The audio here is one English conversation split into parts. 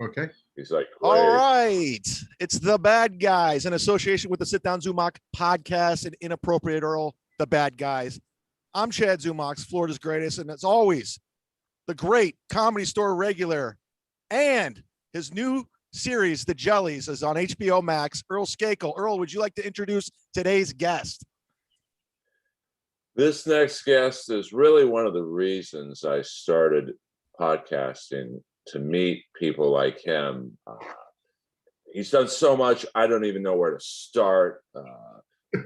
Okay. He's like, All great. right. It's The Bad Guys in association with the Sit Down Zumock podcast and Inappropriate Earl, The Bad Guys. I'm Chad Zumock, Florida's greatest. And as always, the great Comedy Store regular and his new series, The Jellies, is on HBO Max, Earl SKAKEL. Earl, would you like to introduce today's guest? This next guest is really one of the reasons I started podcasting, to meet people like him. He's done so much, I don't even know where to start.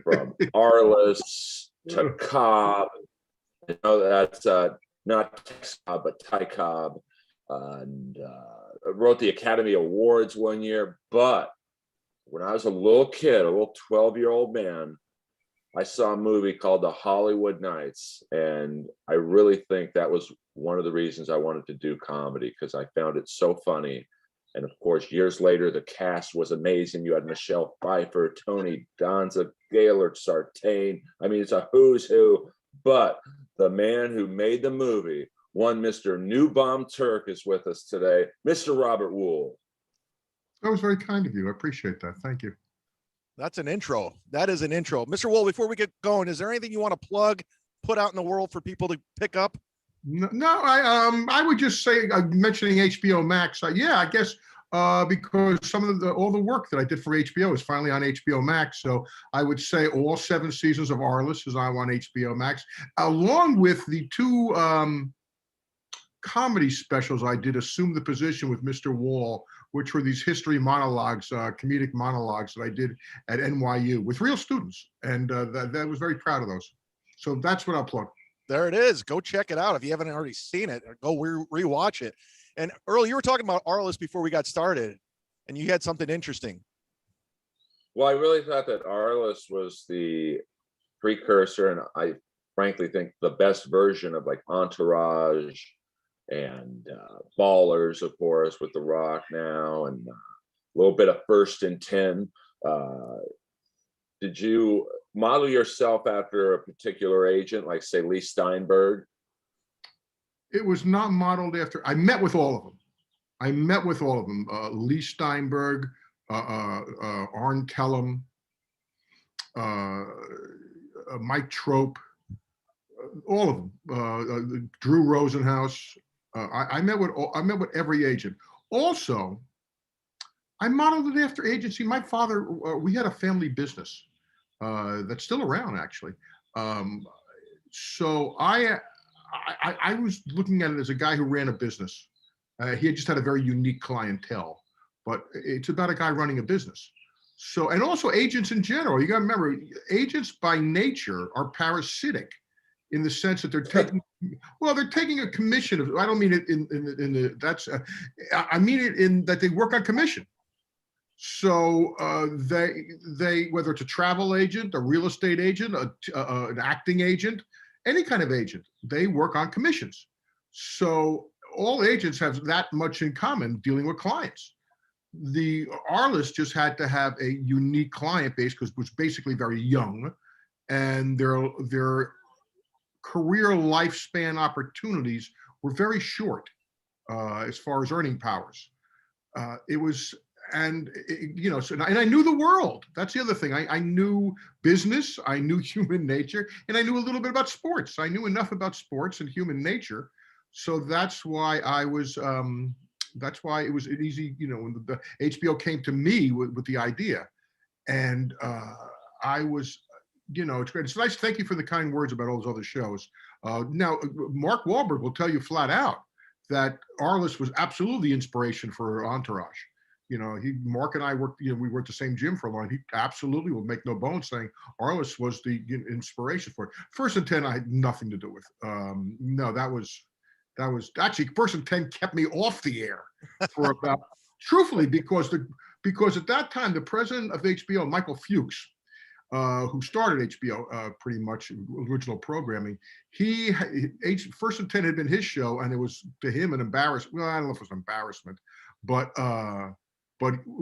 From Arliss to Cobb. I know that's not Cobb, but Ty Cobb. And wrote the Academy Awards one year. But when I was a little kid, a little 12-year-old man, I saw a movie called The Hollywood Nights, and I really think that was one of the reasons I wanted to do comedy, because I found it so funny. And of course, years later, the cast was amazing. You had Michelle Pfeiffer, Tony Danza, Gaylord Sartain. I mean, it's a who's who. But the man who made the movie, one Mr. New Bomb Turk, is with us today, Mr. Robert WHUL. That was very kind of you. I appreciate that. Thank you. That's an intro. That is an intro. Mr. WHUL, before we get going, is there anything you want to plug, put out in the world for people to pick up? No, I would just say, mentioning HBO Max. Yeah, I guess because some of all the work that I did for HBO is finally on HBO Max. So I would say all 7 seasons of Arliss is on HBO Max, along with the 2 comedy specials I did, Assume the Position with Mr. WHUL, which were these history monologues, comedic monologues that I did at NYU with real students. And that was very proud of those. So that's what I'll plug. There it is. Go check it out. If you haven't already seen it, go rewatch it. And Earl, you were talking about Arliss before we got started, and you had something interesting. Well, I really thought that Arliss was the precursor, and I frankly think the best version of like Entourage and Ballers, of course, with The Rock now, and a little bit of First and 10. Did you model yourself after a particular agent, like say Lee Steinberg? It was not modeled after. I met with all of them. Lee Steinberg, Arn Kellum, Mike Trope, all of them. Drew Rosenhaus. I met with every agent. Also, I modeled it after agency. My father, we had a family business that's still around, actually. So I was looking at it as a guy who ran a business. He had just had a very unique clientele, but it's about a guy running a business. So, and also agents in general, you got to remember, agents by nature are parasitic in the sense that they're taking a commission of, I don't mean it in the, that's, I mean it in that they work on commission. So they, whether it's a travel agent, a real estate agent, an acting agent, any kind of agent, they work on commissions. So all agents have that much in common dealing with clients. The Arliss just had to have a unique client base because it was basically very young, and their career lifespan opportunities were very short as far as earning powers. It was, and you know, so, and I knew the world. That's the other thing. I knew business, I knew human nature, and I knew a little bit about sports. I knew enough about sports and human nature, so that's why I was. That's why it was easy. You know, when the HBO came to me with the idea, and I was, you know, it's great. It's nice. Thank you for the kind words about all those other shows. Now, Mark Wahlberg will tell you flat out that Arliss was absolutely the inspiration for Entourage. You know, Mark and I worked, you know, we were at the same gym for a long time. He absolutely will make no bones saying Arliss was the inspiration for it. First and 10, I had nothing to do with. No, that was actually First and 10 kept me off the air for about, truthfully, because at that time, the president of HBO, Michael Fuchs, who started HBO, pretty much original programming, First and 10 had been his show, and it was to him an embarrassment. Well, I don't know if it was an embarrassment, but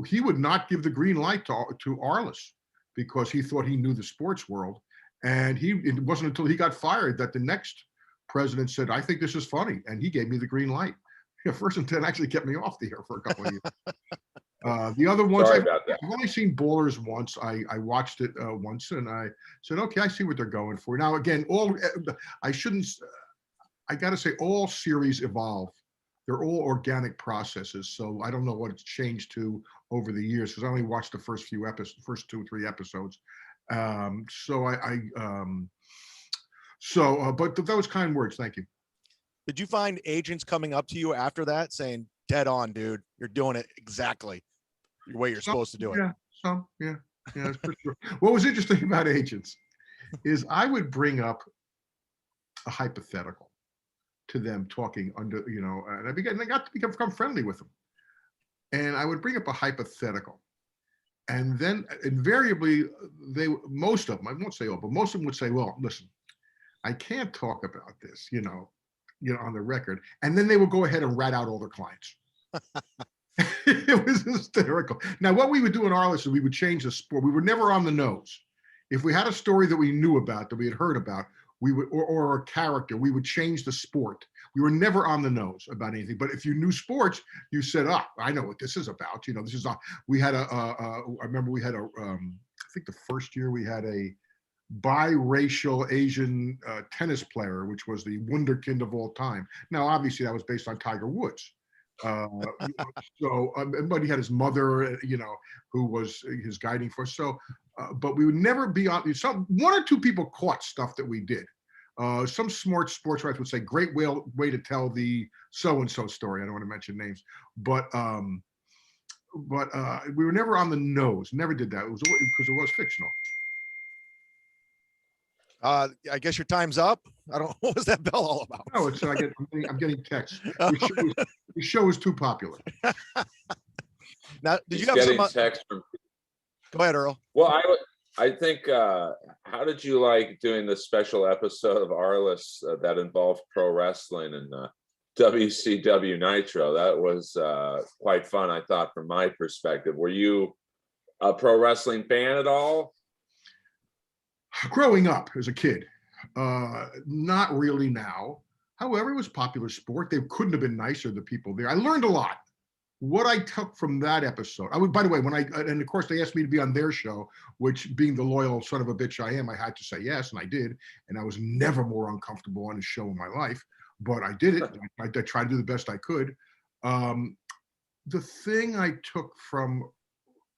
he would not give the green light to Arliss because he thought he knew the sports world, and it wasn't until he got fired that the next president said, "I think this is funny," and he gave me the green light. Yeah, First and 10 actually kept me off the air for a couple of years. The other ones, Sorry about that. I've only seen Ballers once. I watched it once, and I said, okay, I see what they're going for. Now, again, I shouldn't. I got to say, all series evolve. They're all organic processes. So I don't know what it's changed to over the years because I only watched the first few episodes, first 2 or 3 episodes. But those kind words. Thank you. Did you find agents coming up to you after that saying, "Dead on, dude, you're doing it exactly the way you're supposed to do it"? Yeah, that's for sure. What was interesting about agents is I would bring up a hypothetical to them talking under, and I got to become friendly with them. And I would bring up a hypothetical. And then invariably most of them, I won't say all, but most of them would say, well, listen, I can't talk about this, on the record. And then they would go ahead and rat out all their clients. It was hysterical. Now, what we would do in our list is we would change the sport. We were never on the nose. If we had a story that we knew about, that we had heard about, we would, or a character, we would change the sport. We were never on the nose about anything. But if you knew sports, you said, I know what this is about. This is we had I remember we had I think the first year we had a biracial Asian tennis player, which was the wunderkind of all time. Now, obviously that was based on Tiger Woods. But he had his mother, who was his guiding force. So, but we would never be on. One or two people caught stuff that we did. Some smart sports writers would say, "Great way to tell the so-and-so story." I don't want to mention names, but we were never on the nose. Never did that. It was because it was fictional. I guess your time's up. I don't. What was that bell all about? No, it's I'm getting texts. The show is too popular. Now, did you have some text from? Go ahead, Earl. Well, I think. How did you like doing the special episode of Arliss that involved pro wrestling and WCW Nitro? That was quite fun, I thought, from my perspective. Were you a pro wrestling fan at all? Growing up as a kid, not really now. However, it was popular sport. They couldn't have been nicer, the people there. I learned a lot. What I took from that episode, by the way, and of course they asked me to be on their show, which being the loyal son of a bitch I am, I had to say yes, and I did. And I was never more uncomfortable on a show in my life, but I did it. I tried to do the best I could. The thing I took from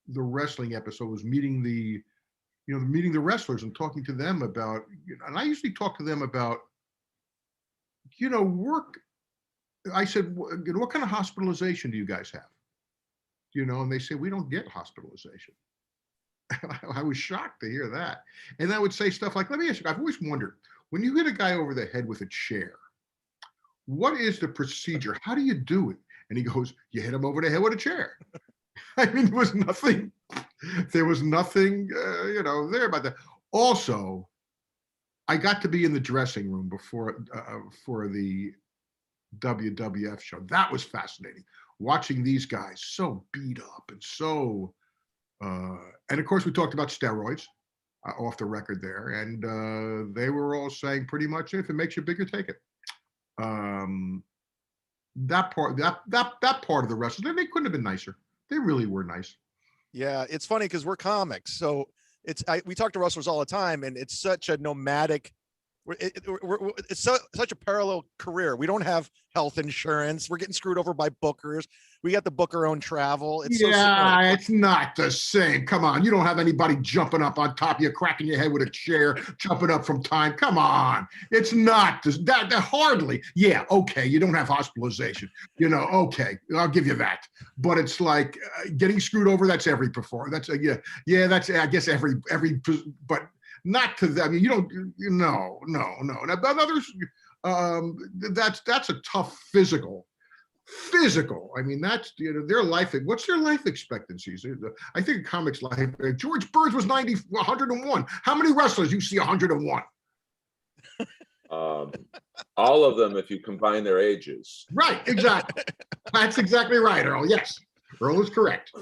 the wrestling episode was meeting the wrestlers and talking to them about, and I usually talk to them about, work. I said, what kind of hospitalization do you guys have? And they say, we don't get hospitalization. I was shocked to hear that. And I would say stuff like, let me ask you, I've always wondered, when you hit a guy over the head with a chair, what is the procedure? How do you do it? And he goes, you hit him over the head with a chair. I mean, there was nothing there about that. Also, I got to be in the dressing room before for the WWF show. That was fascinating. Watching these guys so beat up and so, and of course we talked about steroids off the record there, and they were all saying pretty much, if it makes you bigger, take it. That part of the wrestling, they couldn't have been nicer. They really were nice. Yeah, it's funny because we're comics, so we talk to wrestlers all the time, and it's such a nomadic. It's such a parallel career. We don't have health insurance. We're getting screwed over by bookers. We got to book our own travel. It's it's not the same. Come on, you don't have anybody jumping up on top of you, cracking your head with a chair, jumping up from time. Come on, it's not that hardly. Yeah, okay, you don't have hospitalization. Okay, I'll give you that. But it's like getting screwed over. That's every performer. That's That's I guess every but. Not to them. I mean, you don't. No. Now, but others, that's a tough physical. I mean, that's their life. What's their life expectancies? I think comics life. George Burns was 101. How many wrestlers you see 101? All of them, if you combine their ages. Right. Exactly. That's exactly right, Earl. Yes, Earl is correct.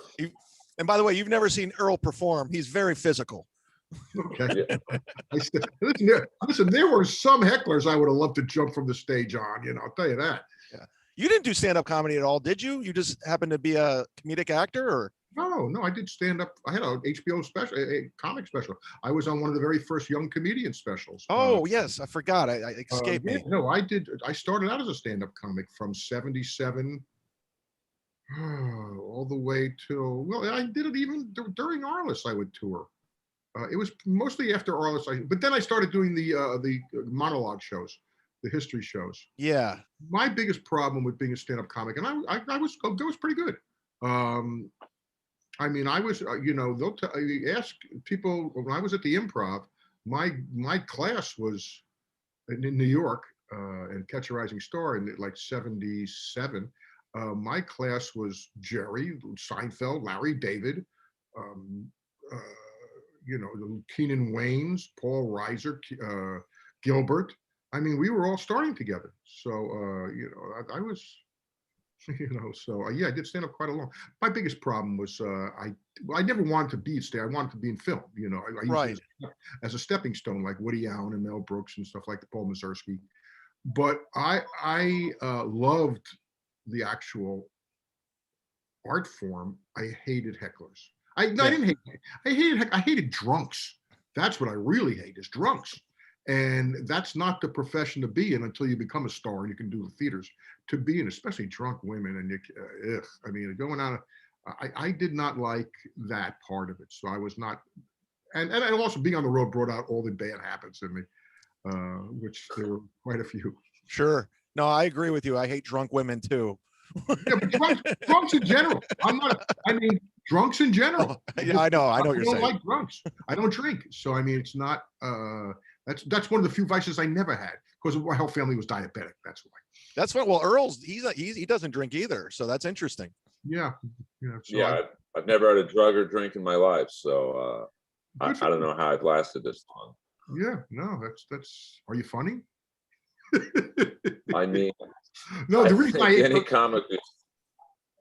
And by the way, you've never seen Earl perform. He's very physical. Okay. Listen, there were some hecklers I would have loved to jump from the stage on. I'll tell you that. Yeah. You didn't do stand-up comedy at all, did you? You just happened to be a comedic actor, or? No, I did stand up. I had a HBO special, a comic special. I was on one of the very first Young Comedian specials. Oh, yes, I forgot. I escaped Yeah, me. no, I did. I started out as a stand up comic from 77 all the way till, well, I did it even during Arliss. I would tour. It was mostly after Arliss, but then I started doing the monologue shows, the history shows. Yeah. My biggest problem with being a stand-up comic, and I was pretty good. I mean, I was, they'll ask people when I was at the Improv. My class was in New York and Catch a Rising Star in like 77. My class was Jerry Seinfeld, Larry David, um, uh, the Keenan Waynes, Paul Reiser, Gilbert. I mean, we were all starting together. So, I was, yeah, I did stand up quite a long. My biggest problem was I never wanted to be a stand. I wanted to be in film. I used Right. it as a stepping stone, like Woody Allen and Mel Brooks and stuff like that, Paul Mazursky. But I loved the actual art form. I hated hecklers. I didn't hate. I hated drunks. That's what I really hate is drunks. And that's not the profession to be in until you become a star and you can do the theaters. To be in, especially drunk women, and I mean, going on. I did not like that part of it. So I was not, and also being on the road brought out all the bad habits in me, which there were quite a few. Sure. No, I agree with you. I hate drunk women too. Yeah, but drunks in general. I mean, drunks in general. Yeah, I know what you're I don't saying. like drunks. I don't drink. So I mean, it's not. That's one of the few vices I never had because my whole family was diabetic. That's why. That's what. Well, Earl's he doesn't drink either, so that's interesting. Yeah. So Yeah, I've never had a drug or drink in my life, so I don't know how I've lasted this long. Yeah, no, that's. Are you funny? I mean, No, the reason I any comic,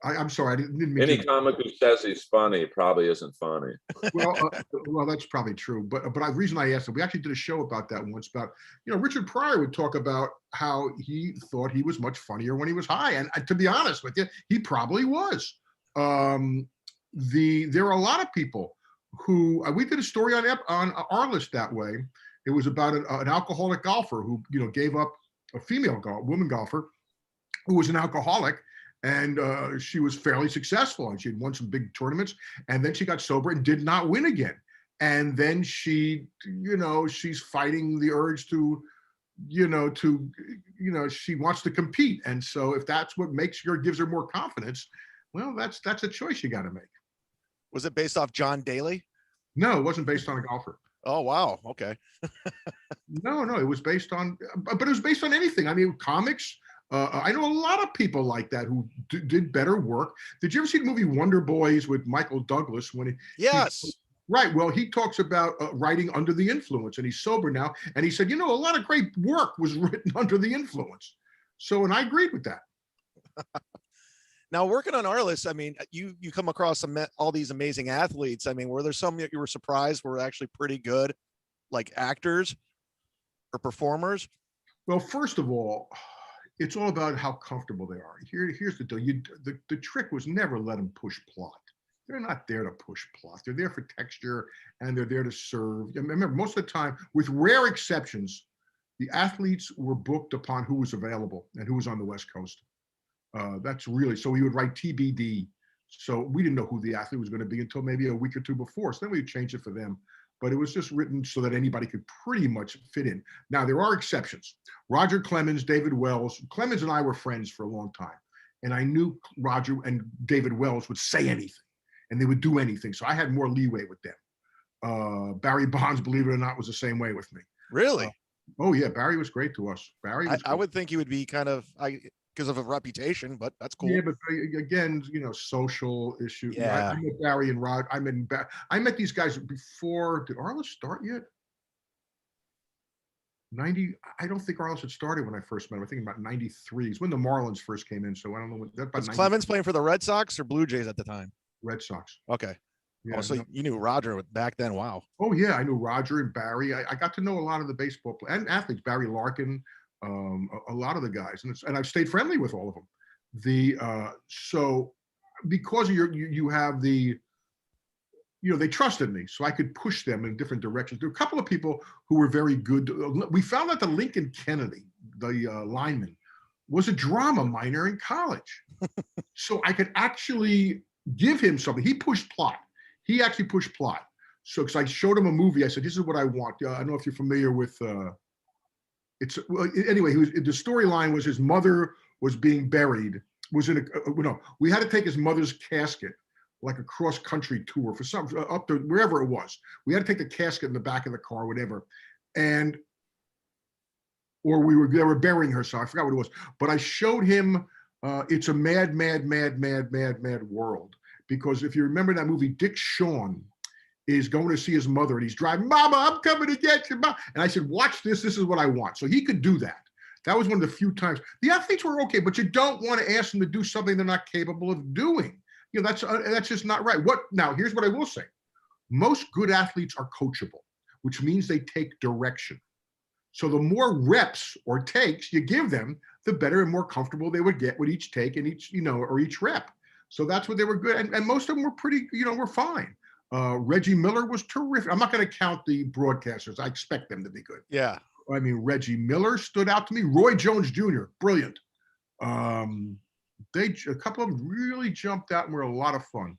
I'm sorry, I didn't mean any to. comic who says he's funny probably isn't funny. Well, that's probably true. But the reason I asked him, we actually did a show about that once. About Richard Pryor would talk about how he thought he was much funnier when he was high, and to be honest with you, he probably was. There are a lot of people who we did a story on Arliss that way. It was about an alcoholic golfer who gave up a woman golfer who was an alcoholic. And she was fairly successful, and she had won some big tournaments. And then she got sober and did not win again. And then she's fighting the urge to she wants to compete. And so if that's what gives her more confidence, well, that's a choice you got to make. Was it based off John Daly? No, it wasn't based on a golfer. Oh, wow. Okay. No, it was based on, but it was based on anything. I mean, comics. I know a lot of people like that who did better work. Did you ever see the movie Wonder Boys with Michael Douglas? Yes. Right. Well, he talks about writing under the influence, and he's sober now. And he said, a lot of great work was written under the influence. So, and I agreed with that. Now, working on Arliss, I mean, you come across all these amazing athletes. I mean, were there some that you were surprised were actually pretty good, like actors or performers? Well, first of all, it's all about how comfortable they are. Here's the deal. The trick was never let them push plot. They're not there to push plot. They're there for texture, and they're there to serve. Remember, most of the time, with rare exceptions, the athletes were booked upon who was available and who was on the West Coast. That's really, so we would write TBD. So we didn't know who the athlete was going to be until maybe a week or two before. So then we would change it for them. But it was just written so that anybody could pretty much fit in. Now, there are exceptions. Roger Clemens, David Wells. Clemens and I were friends for a long time. And I knew Roger and David Wells would say anything, and they would do anything. So I had more leeway with them. Barry Bonds, believe it or not, was the same way with me. Really? Oh, yeah. Barry was great to us. I would think he would be kind of, because of a reputation, but that's cool. Yeah, but again, social issues. Yeah. I met Barry and Rod. I met these guys before. Did Arliss start yet? 90. I don't think Arliss had started when I first met him. I think about 93 is when the Marlins first came in. So I don't know what. Was Clemens playing for the Red Sox or Blue Jays at the time? Red Sox. Okay. Yeah, so you knew Roger back then. Wow. Oh yeah, I knew Roger and Barry. I got to know a lot of the baseball and athletes. Barry Larkin. A lot of the guys, and I've stayed friendly with all of them. So because of you have the, they trusted me, so I could push them in different directions. There were a couple of people who were very good. We found out that Lincoln Kennedy, the lineman, was a drama minor in college. So I could actually give him something. He pushed plot. He actually pushed plot. So, because I showed him a movie, I said, "This is what I want." I don't know if you're familiar with. Anyway. The storyline was his mother was being buried. Was in no. We had to take his mother's casket, like a cross country tour for some up to wherever it was. We had to take the casket in the back of the car, whatever, and they were burying her. So I forgot what it was. But I showed him. It's a mad world, because if you remember that movie, Dick Shawn is going to see his mother and he's driving, "Mama, I'm coming to get you, Mama." And I said, "Watch this. This is what I want." So he could do that. That was one of the few times. The athletes were okay, but you don't want to ask them to do something they're not capable of doing. That's just not right. Now, here's what I will say. Most good athletes are coachable, which means they take direction. So the more reps or takes you give them, the better and more comfortable they would get with each take and each rep. So that's what they were good. And most of them were pretty, were fine. Reggie Miller was terrific. I'm not going to count the broadcasters. I expect them to be good. Yeah. I mean, Reggie Miller stood out to me. Roy Jones Jr., brilliant. A couple of them really jumped out and were a lot of fun.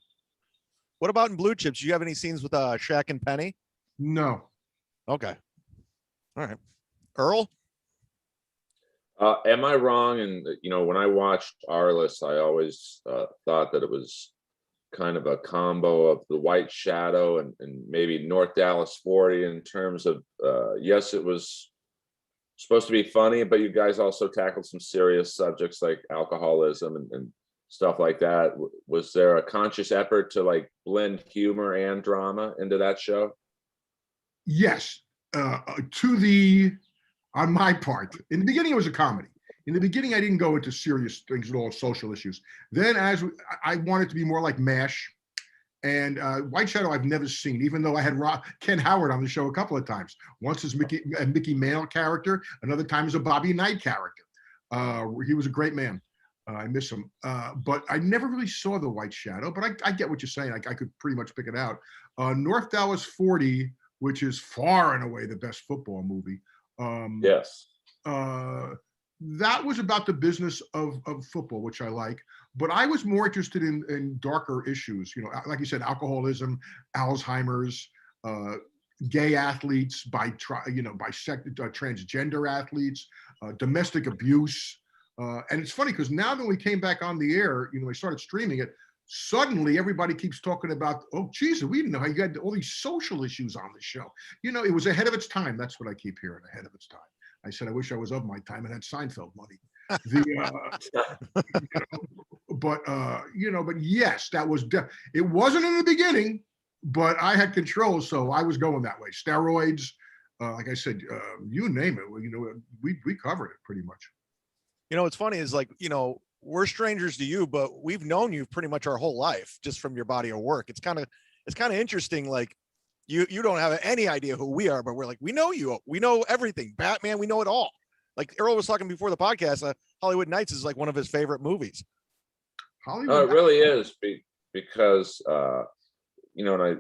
What about in Blue Chips? Do you have any scenes with Shaq and Penny? No. Okay. All right. Earl? Am I wrong? And when I watched Arliss, I always thought that it was kind of a combo of the White Shadow and maybe North Dallas 40 in terms of yes, it was supposed to be funny, but you guys also tackled some serious subjects like alcoholism and stuff like that. Was there a conscious effort to like blend humor and drama into that show? Yes. On my part, in the beginning, it was a comedy. In the beginning, I didn't go into serious things at all, social issues. Then I wanted to be more like MASH, and White Shadow I've never seen, even though I had Ken Howard on the show a couple of times. Once as Mickey Mantle character, another time as a Bobby Knight character. He was a great man. I miss him. But I never really saw the White Shadow, but I get what you're saying. I could pretty much pick it out. North Dallas 40, which is far and away the best football movie. Yes. That was about the business of football, which I like. But I was more interested in darker issues, like you said, alcoholism, Alzheimer's, gay athletes, transgender athletes, domestic abuse. And it's funny because now that we came back on the air, we started streaming it, suddenly everybody keeps talking about, "Oh, Jesus, we didn't know how you had all these social issues on the show." It was ahead of its time. That's what I keep hearing, ahead of its time. I said, I wish I was of my time and had Seinfeld money. But yes, that was, it wasn't in the beginning, but I had control. So I was going that way. Steroids, like I said, you name it, we covered it pretty much. What's funny is we're strangers to you, but we've known you pretty much our whole life just from your body of work. It's kind of interesting. Like you don't have any idea who we are, but we're like, we know you. We know everything. Batman, we know it all. Like Earl was talking before the podcast, Hollywood Nights is like one of his favorite movies. It really is because, when I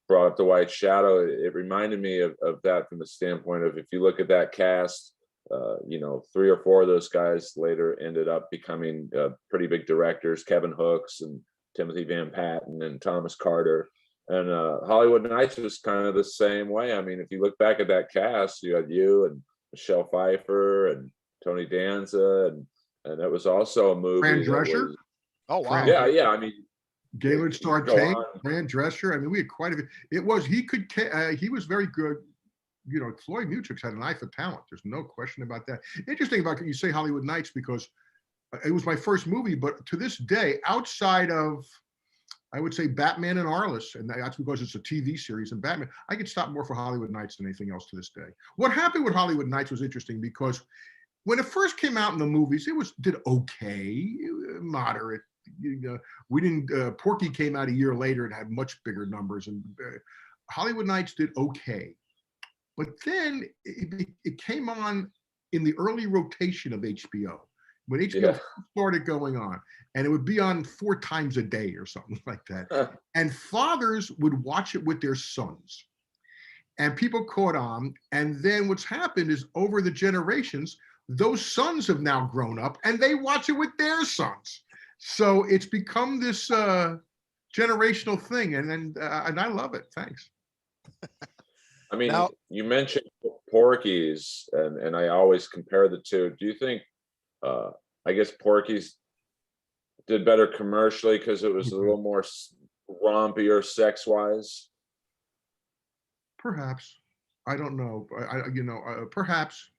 brought up the White Shadow, it reminded me of that from the standpoint of, if you look at that cast, 3 or 4 of those guys later ended up becoming pretty big directors, Kevin Hooks and Timothy Van Patten and Thomas Carter. And Hollywood Nights was kind of the same way. I mean, if you look back at that cast, you had you and Michelle Pfeiffer and Tony Danza, and it was also a movie. Fran Drescher? Oh, wow. Yeah. I mean, Gaylord Star Tate, Fran Drescher. I mean, we had quite a bit. He was very good. Floyd Mutrux had an eye for talent. There's no question about that. Interesting about you say Hollywood Nights, because it was my first movie, but to this day, outside of, I would say, Batman and Arliss, and that's because it's a TV series, and Batman, I could stop more for Hollywood Nights than anything else to this day. What happened with Hollywood Nights was interesting because when it first came out in the movies, did okay, moderate. We didn't. Porky came out a year later and had much bigger numbers, and Hollywood Nights did okay. But then it came on in the early rotation of HBO. when HBO started going on, and it would be on 4 times a day or something like that. And fathers would watch it with their sons. And people caught on. And then what's happened is over the generations, those sons have now grown up and they watch it with their sons. So it's become this generational thing. And I love it. Thanks. I mean, now, you mentioned Porky's, and I always compare the two. Do you think, I guess Porky's did better commercially because it was a little more rompier sex-wise? Perhaps. I don't know. Perhaps.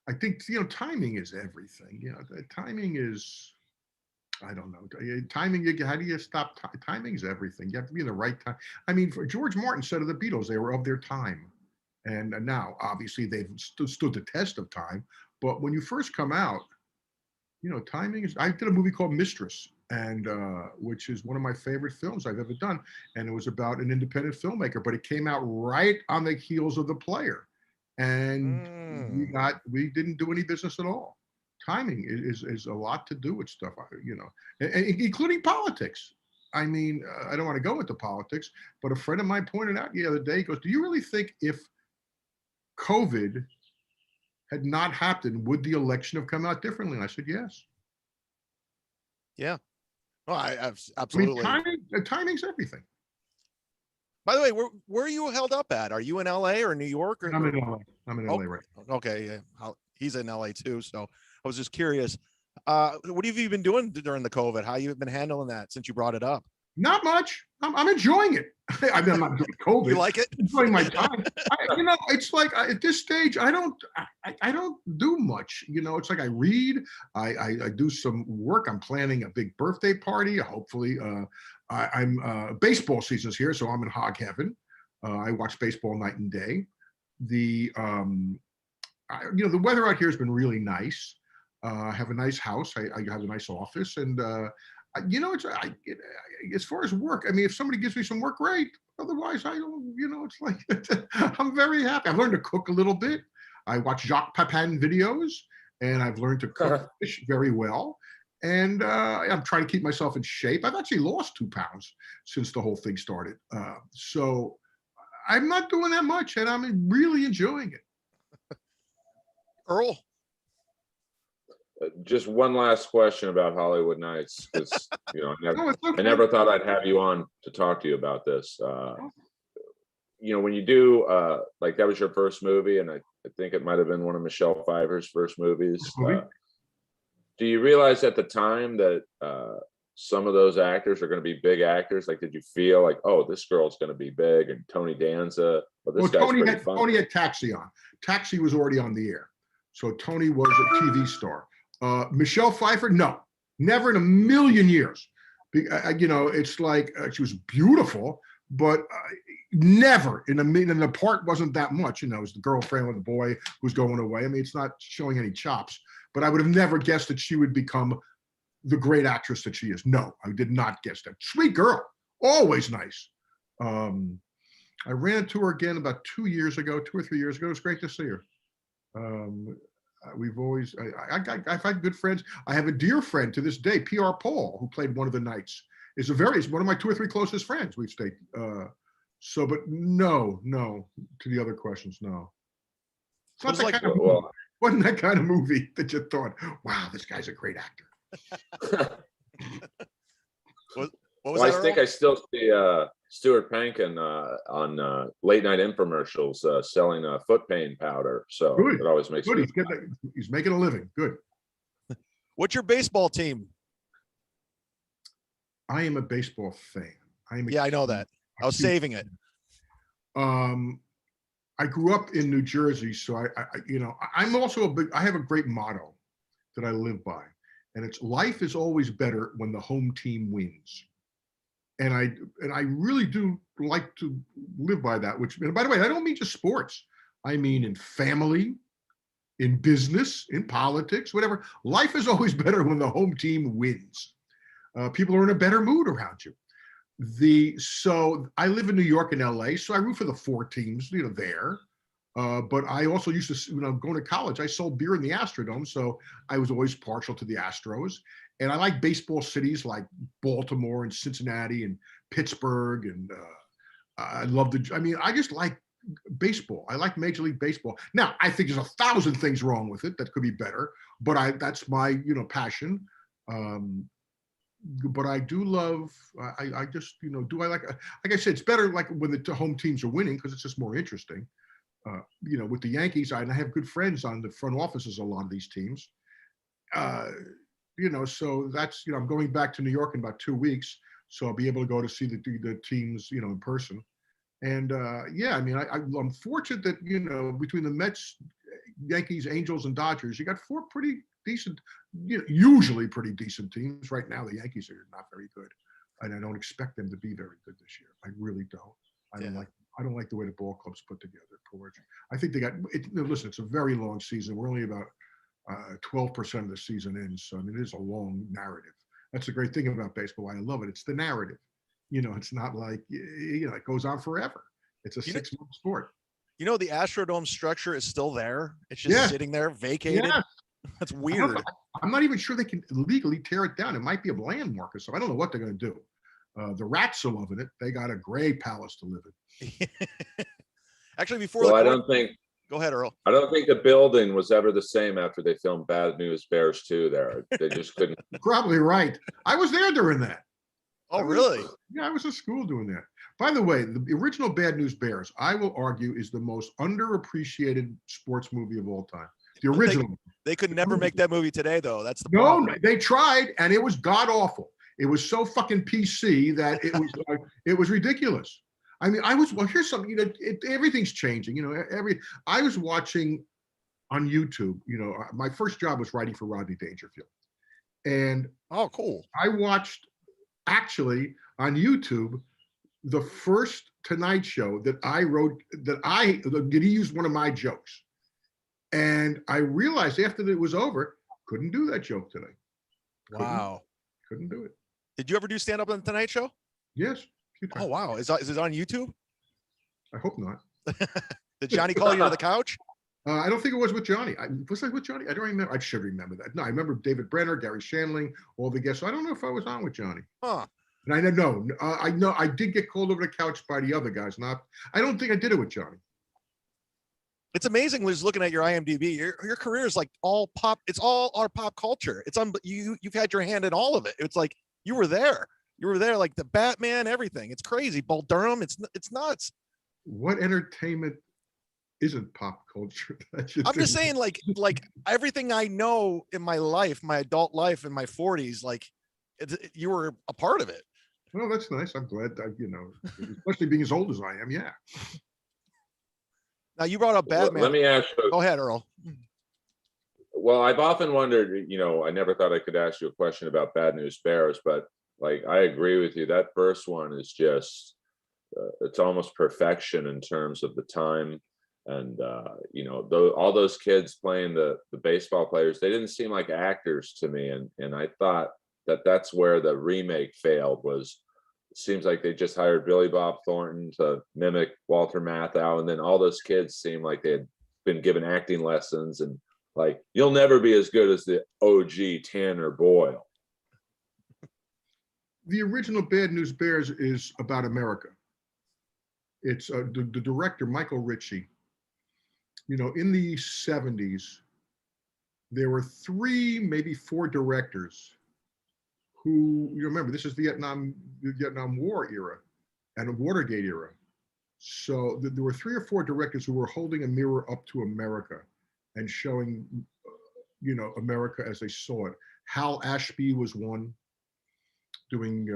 I think, timing is everything. Timing is, I don't know. Timing, how do you stop? Timing is everything. You have to be in the right time. I mean, for George Martin said of the Beatles, they were of their time. And now, obviously, they've stood the test of time. But when you first come out, timing is. I did a movie called Mistress, and which is one of my favorite films I've ever done. And it was about an independent filmmaker, but it came out right on the heels of The Player, and we didn't do any business at all. Timing is a lot to do with stuff, including politics. I mean, I don't want to go into politics, but a friend of mine pointed out the other day. He goes, "Do you really think if COVID had not happened, would the election have come out differently?" And I said, yes. Yeah. Oh, absolutely. I mean, timing's everything. By the way, where are you held up at? Are you in LA or New York? I'm in LA. I'm in LA right now. Okay. Yeah. He's in LA too. So I was just curious. What have you been doing during the COVID? How you been handling that since you brought it up? Not much. I'm enjoying it. I mean, I'm not doing COVID. You like it? I'm enjoying my time. It's like at this stage, I don't do much. It's like I read, I do some work. I'm planning a big birthday party. Hopefully, baseball season's here, so I'm in hog heaven. I watch baseball night and day. The weather out here has been really nice. I have a nice house. I have a nice office, and as far as work, I mean, if somebody gives me some work, great. Otherwise, I don't, it's like, I'm very happy. I've learned to cook a little bit. I watch Jacques Pepin videos, and I've learned to cook fish very well. And I'm trying to keep myself in shape. I've actually lost 2 pounds since the whole thing started. So I'm not doing that much, and I'm really enjoying it. Earl? Just one last question about Hollywood Nights, because I never thought I'd have you on to talk to you about this. When you do like that was your first movie, and I think it might have been one of Michelle Pfeiffer's first movies. Do you realize at the time that some of those actors are going to be big actors? Like, did you feel like, oh, this girl's going to be big, and Tony Danza? Well, Tony had Taxi on. Taxi was already on the air, so Tony was a TV star. Michelle Pfeiffer, no, never in a million years. It's like she was beautiful, but never in the part wasn't that much. It was the girlfriend with the boy who's going away. I mean, it's not showing any chops, but I would have never guessed that she would become the great actress that she is. No, I did not guess that. Sweet girl, always nice. I ran into her again about 2 years ago, 2 or 3 years ago. It was great to see her. We've always, I've had good friends. I have a dear friend to this day, P.R. Paul, who played one of the Knights. Is one of my 2 or 3 closest friends. We've stayed. But no, to the other questions, no. It's not that kind of movie. Wasn't that kind of movie that you thought, wow, this guy's a great actor. I think I still see Stuart Pankin on late night infomercials selling foot pain powder. So good. It always makes good. He's making a living. Good. What's your baseball team? I am a baseball fan. I know that. I was saving it. I grew up in New Jersey, so I'm also I have a great motto that I live by, and it's life is always better when the home team wins. And I really do like to live by that, which, and by the way, I don't mean just sports. I mean in family, in business, in politics, whatever. Life is always better when the home team wins. People are in a better mood around you. So I live in New York and LA, so I root for the 4 teams, there. But I also used to, when I'm going to college, I sold beer in the Astrodome. So I was always partial to the Astros. And I like baseball cities like Baltimore and Cincinnati and Pittsburgh. And I love I just like baseball. I like Major League Baseball. Now, I think there's 1,000 things wrong with it that could be better, but that's my, passion. But I do love, I just, do I like I said, it's better like when the home teams are winning because it's just more interesting. With the Yankees, I have good friends on the front offices of a lot of these teams. So that's, I'm going back to New York in about 2 weeks, so I'll be able to go to see the teams, in person. And I'm fortunate that, between the Mets, Yankees, Angels, and Dodgers, you got 4 pretty decent, usually pretty decent teams. Right now, the Yankees are not very good, and I don't expect them to be very good this year. I really don't. I don't like the way the ball club's put together. I think they got it. Listen, it's a very long season. We're only about 12% of the season in, so it is a long narrative. That's the great thing about baseball. I love it. It's the narrative. It's not like it goes on forever. It's a 6-month sport. The Astrodome structure is still there. It's just sitting there, vacated. Yeah. That's weird. I'm not even sure they can legally tear it down. It might be a landmark or so. I don't know what they're going to do. The rats are loving it. They got a great palace to live in. Actually, I don't think. Go ahead, Earl. I don't think the building was ever the same after they filmed Bad News Bears 2 there. They just couldn't. Probably right. I was there during that. Oh, really? Yeah, I was at school doing that. By the way, the original Bad News Bears, I will argue, is the most underappreciated sports movie of all time. The original. They could never make that movie today, though. That's the problem. No, they tried, and it was god awful. It was so fucking PC that it was it was ridiculous. I mean, here's something. Everything's changing. I was watching on YouTube. My first job was writing for Rodney Dangerfield, and oh, cool. I watched actually on YouTube the first Tonight Show that I wrote. That he used one of my jokes, and I realized after it was over, couldn't do that joke today. Wow, couldn't do it. Did you ever do stand up on the Tonight Show? Yes. Oh wow, is it on YouTube? I hope not. Did Johnny call you to the couch? I don't think it was with Johnny. Was I with Johnny? I don't remember. I should remember that. No, I remember David Brenner, Gary Shandling, all the guests. So I don't know if I was on with Johnny. Huh. And I know I did get called over the couch by the other guys. I don't think I did it with Johnny. It's amazing just looking at your IMDb. Your career is like all pop. It's all our pop culture. You've had your hand in all of it. It's like you were there. You were there, like the Batman, everything. It's crazy. Bull Durham. It's nuts. What entertainment isn't pop culture? I'm just saying, like everything I know in my life, my adult life, in my 40s, like you were a part of it. Well, that's nice. I'm glad that, especially being as old as I am. Yeah. Now you brought up Batman. Let me ask you. Go ahead, Earl. Well, I've often wondered, I never thought I could ask you a question about Bad News Bears, but I agree with you. That first one is just, it's almost perfection in terms of the time. And, all those kids playing the baseball players, they didn't seem like actors to me. And I thought that's where the remake failed. It seems like they just hired Billy Bob Thornton to mimic Walter Matthau. And then all those kids seemed like they had been given acting lessons, and you'll never be as good as the OG Tanner Boyle. The original Bad News Bears is about America. It's the director, Michael Ritchie. In the 70s, there were 3, maybe 4 directors who, remember, this is the Vietnam War era and the Watergate era. So there were 3 or 4 directors who were holding a mirror up to America and showing, America as they saw it. Hal Ashby was one, doing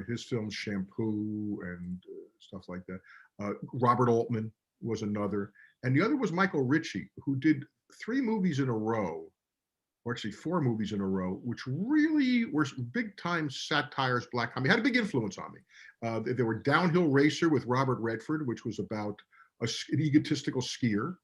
his film Shampoo and stuff like that. Robert Altman was another. And the other was Michael Ritchie, who did 3 movies in a row, or actually 4 movies in a row, which really were big time satires, black comedy. Had a big influence on me. There were Downhill Racer with Robert Redford, which was about an egotistical skier.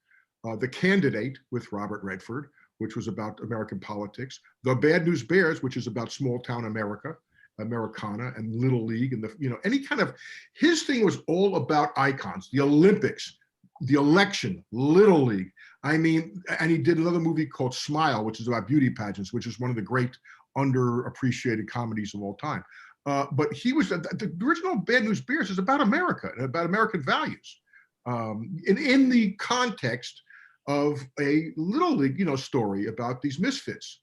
The Candidate with Robert Redford, which was about American politics. The Bad News Bears, which is about small town America, Americana, and Little League, and any kind of, his thing was all about icons, the Olympics, The Election, Little League. I mean, and he did another movie called Smile, which is about beauty pageants, which is one of the great underappreciated comedies of all time. But he was the original Bad News Bears is about America and about American values, in the context of a Little League, story about these misfits.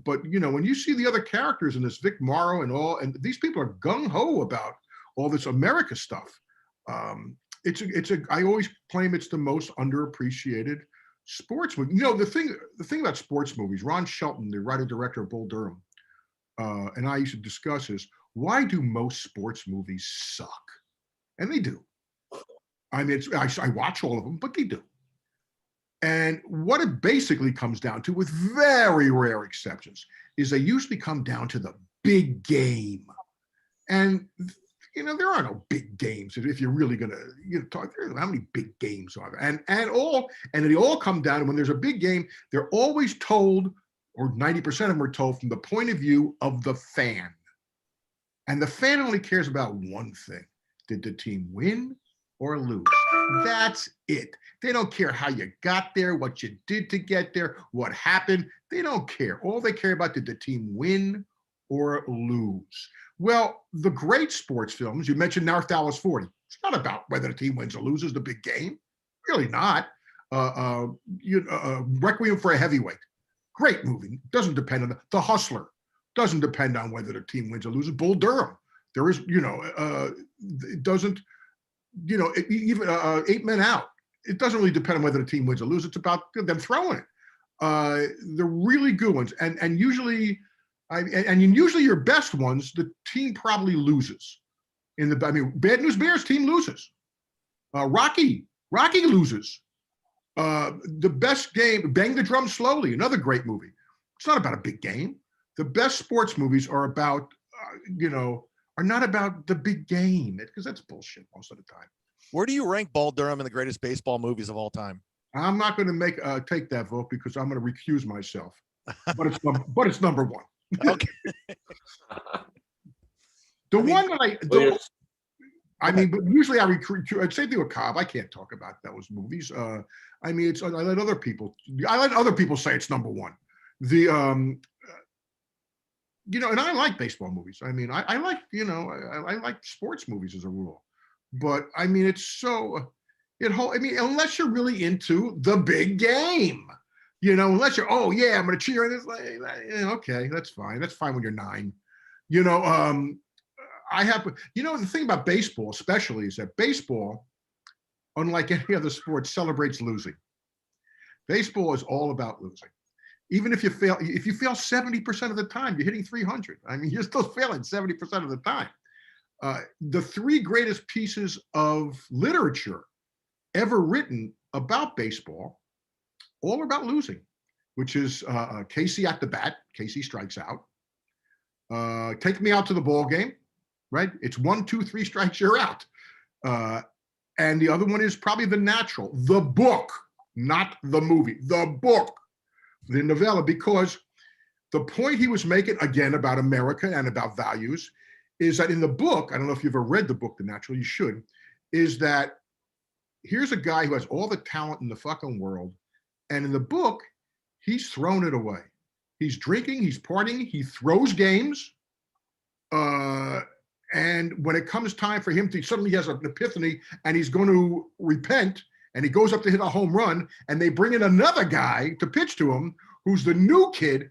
But when you see the other characters in this, Vic Morrow and all, and these people are gung ho about all this America stuff. I always claim it's the most underappreciated sports movie. The thing about sports movies, Ron Shelton, the writer director of Bull Durham, and I used to discuss is, why do most sports movies suck? And they do. I mean, I watch all of them, but they do. And what it basically comes down to, with very rare exceptions, is they usually come down to the big game. And there are no big games. If you're really going to talk, how many big games are there? And they all come down to, when there's a big game, they're always told, or 90% of them are told, from the point of view of the fan. And the fan only cares about one thing. Did the team win or lose? That's it. They don't care how you got there, what you did to get there, what happened. They don't care. All they care about, did the team win or lose? Well, the great sports films, you mentioned North Dallas 40. It's not about whether the team wins or loses the big game. Really not. Requiem for a Heavyweight. Great movie. Doesn't depend on The Hustler. Doesn't depend on whether the team wins or loses. Bull Durham. There is, it doesn't, even 8 Men Out. It doesn't really depend on whether the team wins or loses. It's about them throwing it. They're really good ones. And usually, usually your best ones, the team probably loses. Bad News Bears, team loses. Rocky loses. The best game, Bang the Drum Slowly, another great movie. It's not about a big game. The best sports movies are about, are not about the big game, because that's bullshit most of the time. Where do you rank Bull Durham in the greatest baseball movies of all time? I'm not going to take that vote, because I'm going to recuse myself. But it's number one. Okay. But usually I recruit. Same thing with Cobb. I can't talk about those movies. I let other people say it's number one. And I like baseball movies. I like sports movies as a rule. But it's so, unless you're really into the big game, unless you're, I'm going to cheer. And it's like, okay, that's fine. That's fine when you're 9. The thing about baseball especially is that baseball, unlike any other sport, celebrates losing. Baseball is all about losing. Even if you fail 70% of the time, you're hitting 300. You're still failing 70% of the time. The 3 greatest pieces of literature ever written about baseball, all about losing, which is Casey at the bat. Casey strikes out. Take Me Out to the Ball Game, right? It's 1, 2, 3 strikes, you're out. And the other one is probably The Natural, the book, not the movie, the book, the novella, because the point he was making, again, about America and about values, is that in the book, I don't know if you've ever read the book, The Natural, you should, is that here's a guy who has all the talent in the fucking world, and in the book, he's thrown it away. He's drinking, he's partying, he throws games, and when it comes time for him to, suddenly he has an epiphany, and he's going to repent, and he goes up to hit a home run, and they bring in another guy to pitch to him, who's the new kid.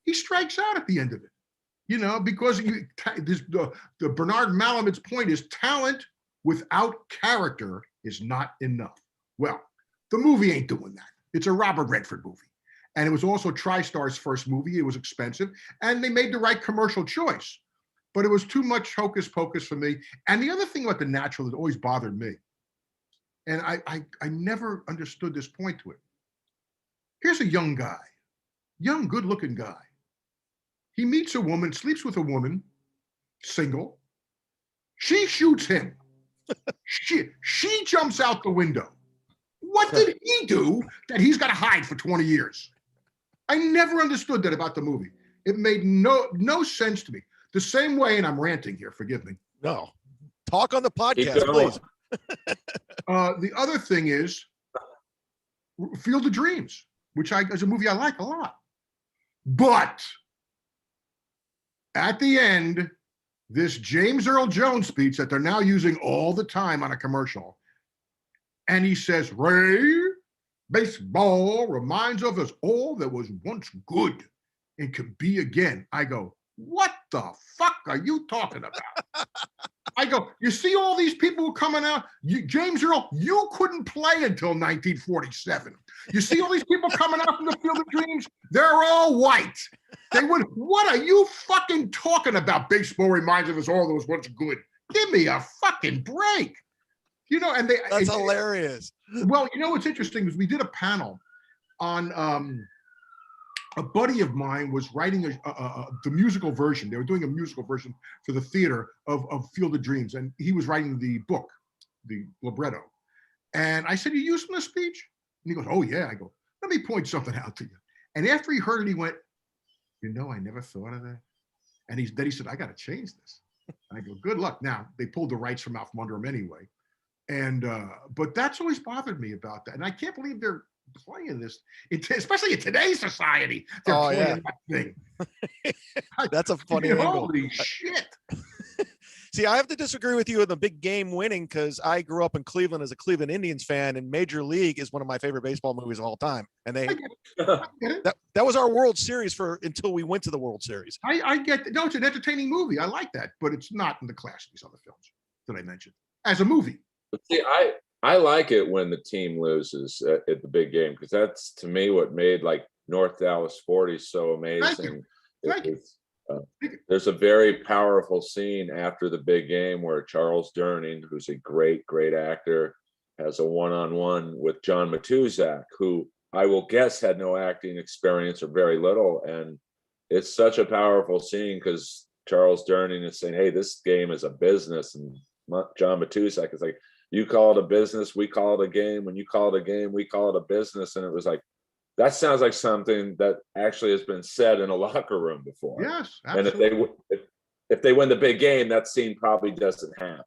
He strikes out at the end of it, because the Bernard Malamuth's point is, talent without character is not enough. Well, the movie ain't doing that. It's a Robert Redford movie. And it was also TriStar's first movie. It was expensive, and they made the right commercial choice. But it was too much hocus pocus for me. And the other thing about The Natural that always bothered me, and I never understood this point to it. Here's a young guy, young, good-looking guy. He meets a woman, sleeps with a woman, single. She shoots him. She jumps out the window. What did he do that he's got to hide for 20 years? I never understood that about the movie. It made no sense to me. The same way, and I'm ranting here, forgive me. No. Talk on the podcast, please. The other thing is Field of Dreams, which is a movie I like a lot. But at the end, this James Earl Jones speech that they're now using all the time on a commercial, and he says, Ray, baseball reminds of us all that was once good and could be again. I go, what the fuck are you talking about? I go, you see all these people coming out? James Earl, you couldn't play until 1947. You see all these people coming out from the Field of Dreams? They're all white. What are you fucking talking about? Baseball reminds of us all that was once good. Give me a fucking break. That's hilarious. Well, what's interesting is we did a panel on a buddy of mine was writing the musical version. They were doing a musical version for the theater of Field of Dreams, and he was writing the book, the libretto. And I said, you used in the speech? And he goes, oh yeah. I go, let me point something out to you. And after he heard it, he went, I never thought of that. And then he said, I got to change this. And I go, good luck. Now, they pulled the rights from out from under him anyway. And but that's always bothered me about that. And I can't believe they're playing this, especially in today's society. They're playing that thing. That's a funny angle. Holy shit. See, I have to disagree with you in the big game winning because I grew up in Cleveland as a Cleveland Indians fan, and Major League is one of my favorite baseball movies of all time. And that was our World Series until we went to the World Series. I get that. No, it's an entertaining movie. I like that, but it's not in the class of these other films that I mentioned as a movie. See, I like it when the team loses at the big game, because that's, to me, what made like North Dallas 40 so amazing. Thank you. There's a very powerful scene after the big game where Charles Durning, who's a great, great actor, has a one-on-one with John Matuzak, who I will guess had no acting experience or very little. And it's such a powerful scene because Charles Durning is saying, hey, this game is a business. And John Matuzak is like, you call it a business, we call it a game. When you call it a game, we call it a business. And it was like, that sounds like something that actually has been said in a locker room before. Yes, absolutely. And if they win the big game, that scene probably doesn't happen.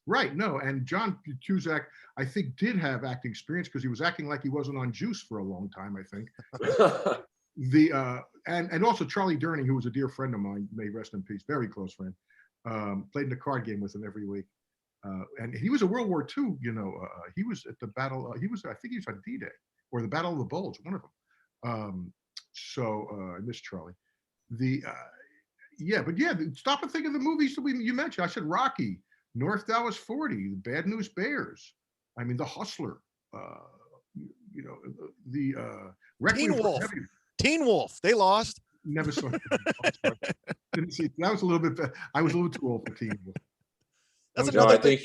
Right. No. And John Cusack, I think, did have acting experience because he was acting like he wasn't on juice for a long time, I think. And also Charlie Durning, who was a dear friend of mine, may rest in peace, very close friend, played in the card game with him every week. And he was a World War II, he was at the battle. I think he was on D-Day or the Battle of the Bulge, one of them. I miss Charlie. Stop and think of the movies that you mentioned. I said Rocky, North Dallas 40, Bad News Bears. I mean, The Hustler. Teen Wolf. Teen Wolf. They lost. Never saw it. Didn't see. That was a little bit. I was a little too old for Teen Wolf. I think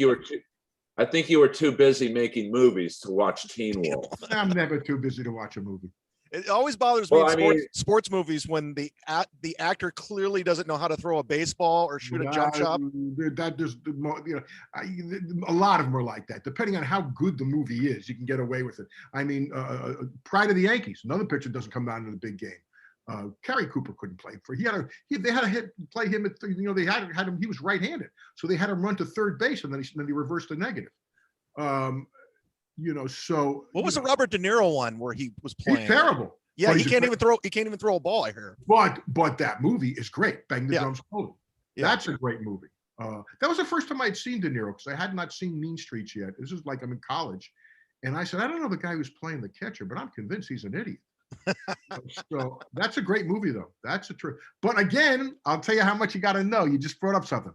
you were too busy making movies to watch Teen Wolf. I'm never too busy to watch a movie. It always bothers me in sports movies when the actor clearly doesn't know how to throw a baseball or shoot a jump shot. A lot of them are like that. Depending on how good the movie is, you can get away with it. I mean, Pride of the Yankees, another pitcher doesn't come down to the big game. Kerry Cooper couldn't play for. They had to play him at. They had him. He was right-handed, so they had him run to third base, and then he reversed the negative. So what was the Robert De Niro one where he was playing? He's terrible. Yeah, he can't even throw a ball, I hear. But that movie is great. Bang the Drums Slowly. Yeah. That's a great movie. That was the first time I'd seen De Niro because I had not seen Mean Streets yet. This is like I'm in college, and I said, I don't know the guy who's playing the catcher, but I'm convinced he's an idiot. So that's a great movie, though. That's a true. But again, I'll tell you how much you got to know. You just brought up something.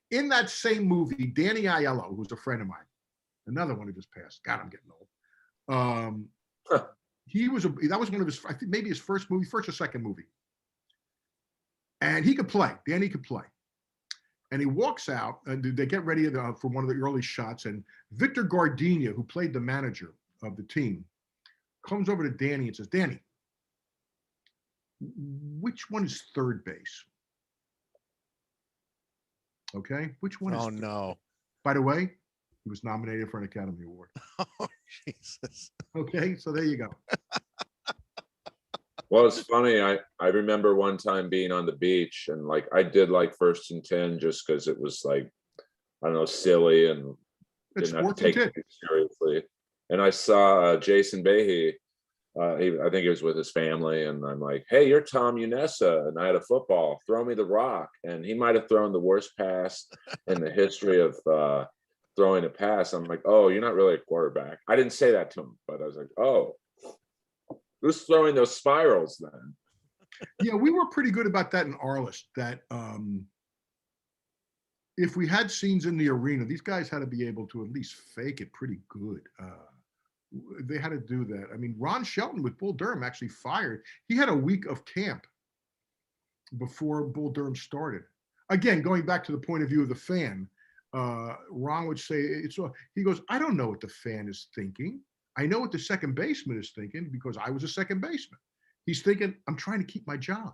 In that same movie, Danny Aiello, who's a friend of mine, another one who just passed. God, I'm getting old. That was one of his, I think maybe his first or second movie. And he could play. Danny could play. And he walks out, and they get ready for one of the early shots. And Victor Gardenia, who played the manager of the team, comes over to Danny and says, Danny, which one is third base? Okay, which one is? Oh, no. By the way, he was nominated for an Academy Award. Oh, Jesus. Okay, so there you go. Well, it's funny. I remember one time being on the beach and I did 1st and 10 just because it was I don't know, silly and It's didn't have sports to take and it too seriously. And I saw Jason Behe. I think he was with his family, and I'm like, "Hey, you're Tom Unessa, and I had a football. Throw me the rock." And he might have thrown the worst pass in the history of throwing a pass. I'm like, "Oh, you're not really a quarterback." I didn't say that to him, but I was like, "Oh, who's throwing those spirals then?" Yeah, we were pretty good about that in Arliss. That if we had scenes in the arena, these guys had to be able to at least fake it pretty good. They had to do that. I mean, Ron Shelton with Bull Durham actually fired. He had a week of camp before Bull Durham started. Again, going back to the point of view of the fan, Ron would say, he goes, "I don't know what the fan is thinking. I know what the second baseman is thinking because I was a second baseman. He's thinking, I'm trying to keep my job."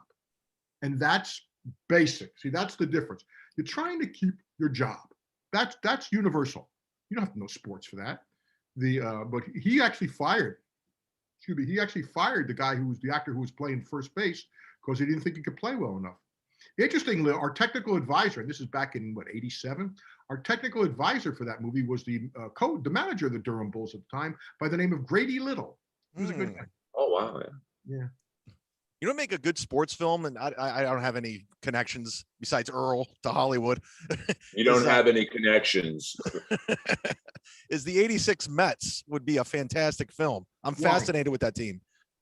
And that's basic. See, that's the difference. You're trying to keep your job. That's universal. You don't have to know sports for that. But he actually fired. Excuse me. He actually fired the guy who was the actor who was playing first base because he didn't think he could play well enough. Interestingly, our technical advisor, and this is back in '87, our technical advisor for that movie was the manager of the Durham Bulls at the time by the name of Grady Little. He was a good guy. Oh wow! Yeah. You don't make a good sports film, and I don't have any connections besides Earl to Hollywood. You don't have any connections. Is the '86 Mets would be a fantastic film. I'm fascinated with that team.